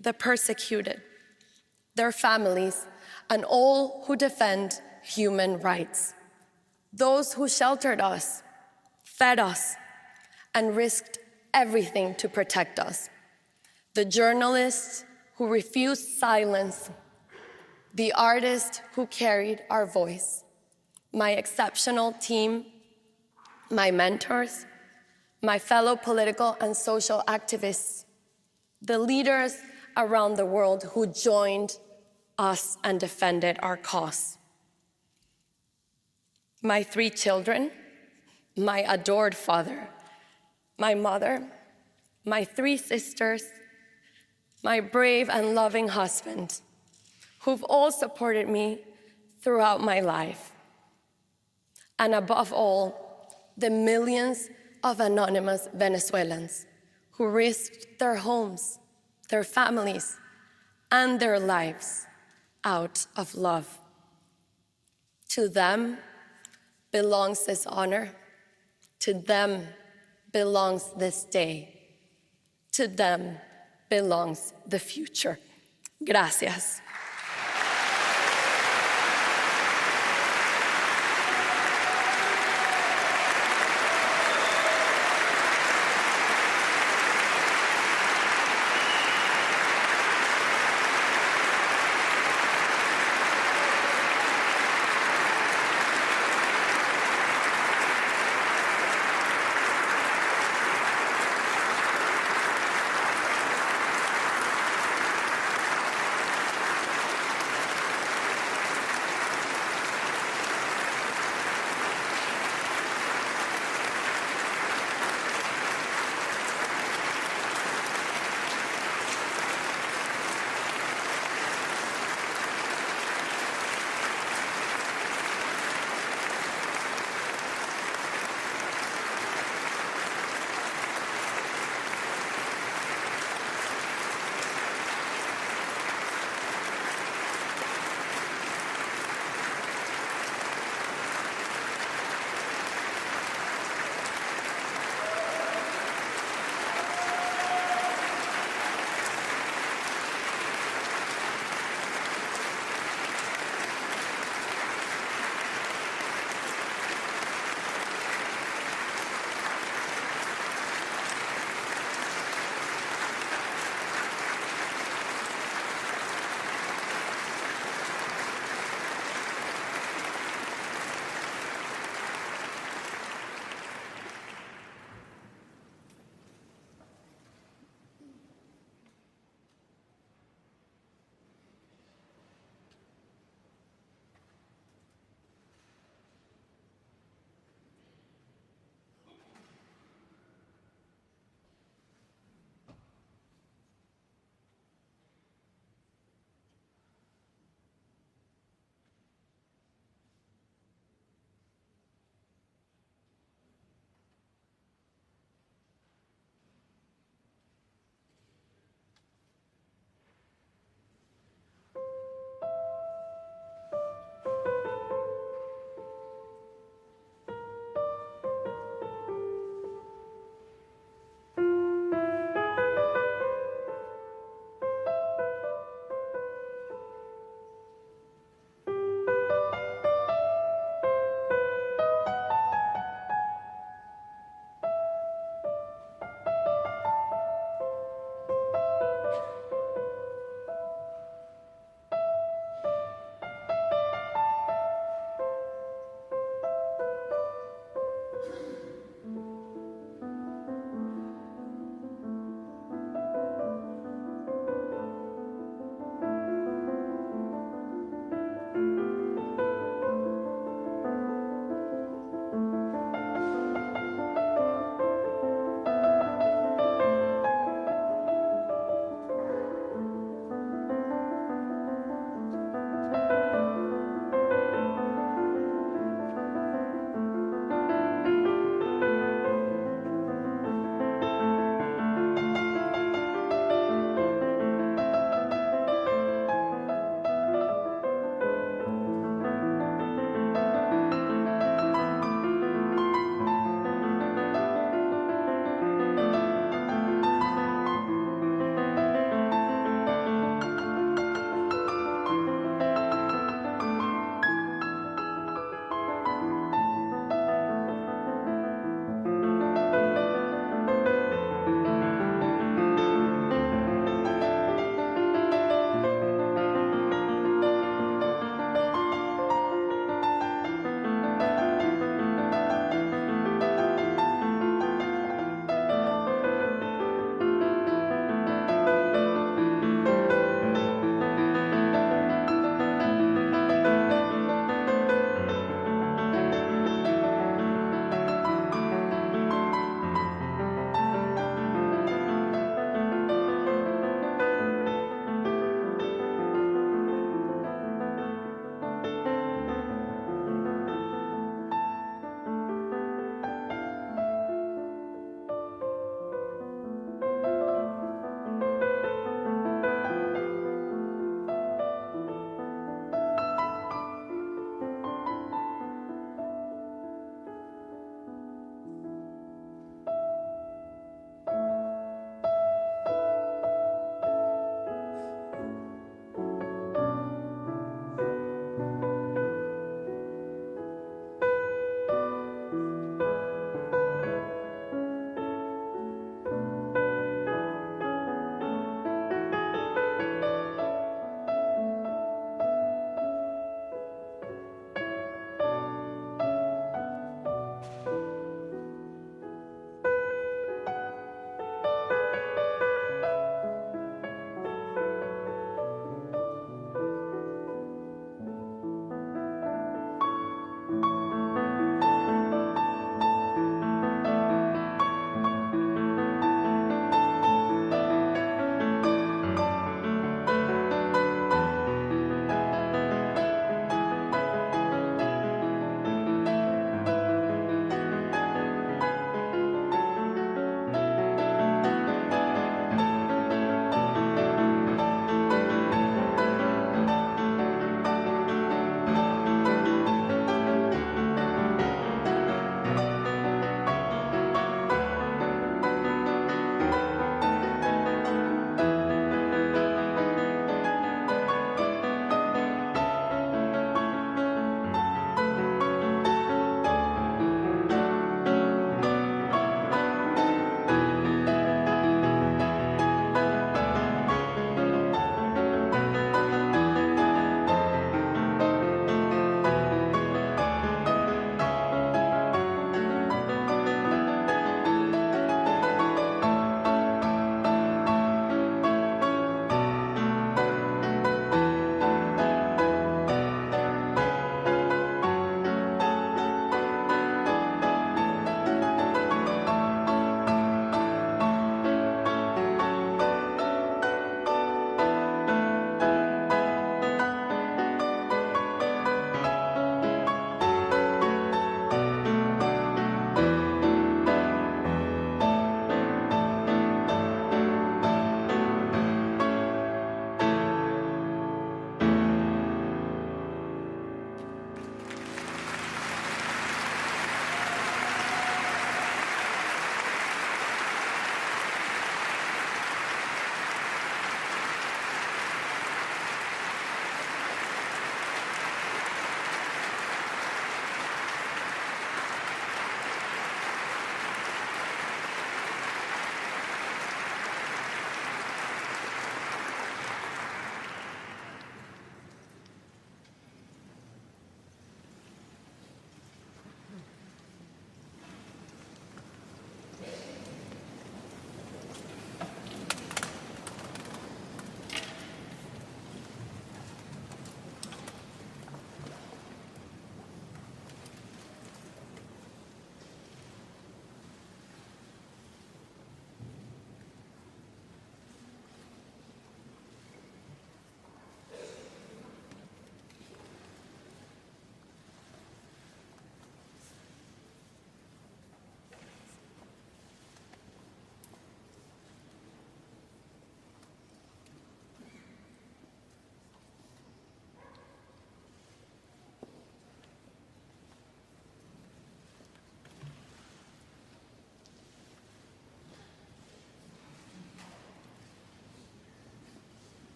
Speaker 4: the persecuted, their families, and all who defend human rights. Those who sheltered us, fed us, and risked everything to protect us. The journalists who refused silence, the artists who carried our voice, my exceptional team, my mentors, my fellow political and social activists, the leaders around the world who joined us and defended our cause. My 3 children, my adored father, my mother, my 3 sisters, my brave and loving husband, who've all supported me throughout my life. And above all, the millions of anonymous Venezuelans who risked their homes, their families, and their lives out of love. To them belongs this honor. To them belongs this day. To them belongs the future. Gracias.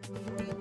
Speaker 3: Thank you.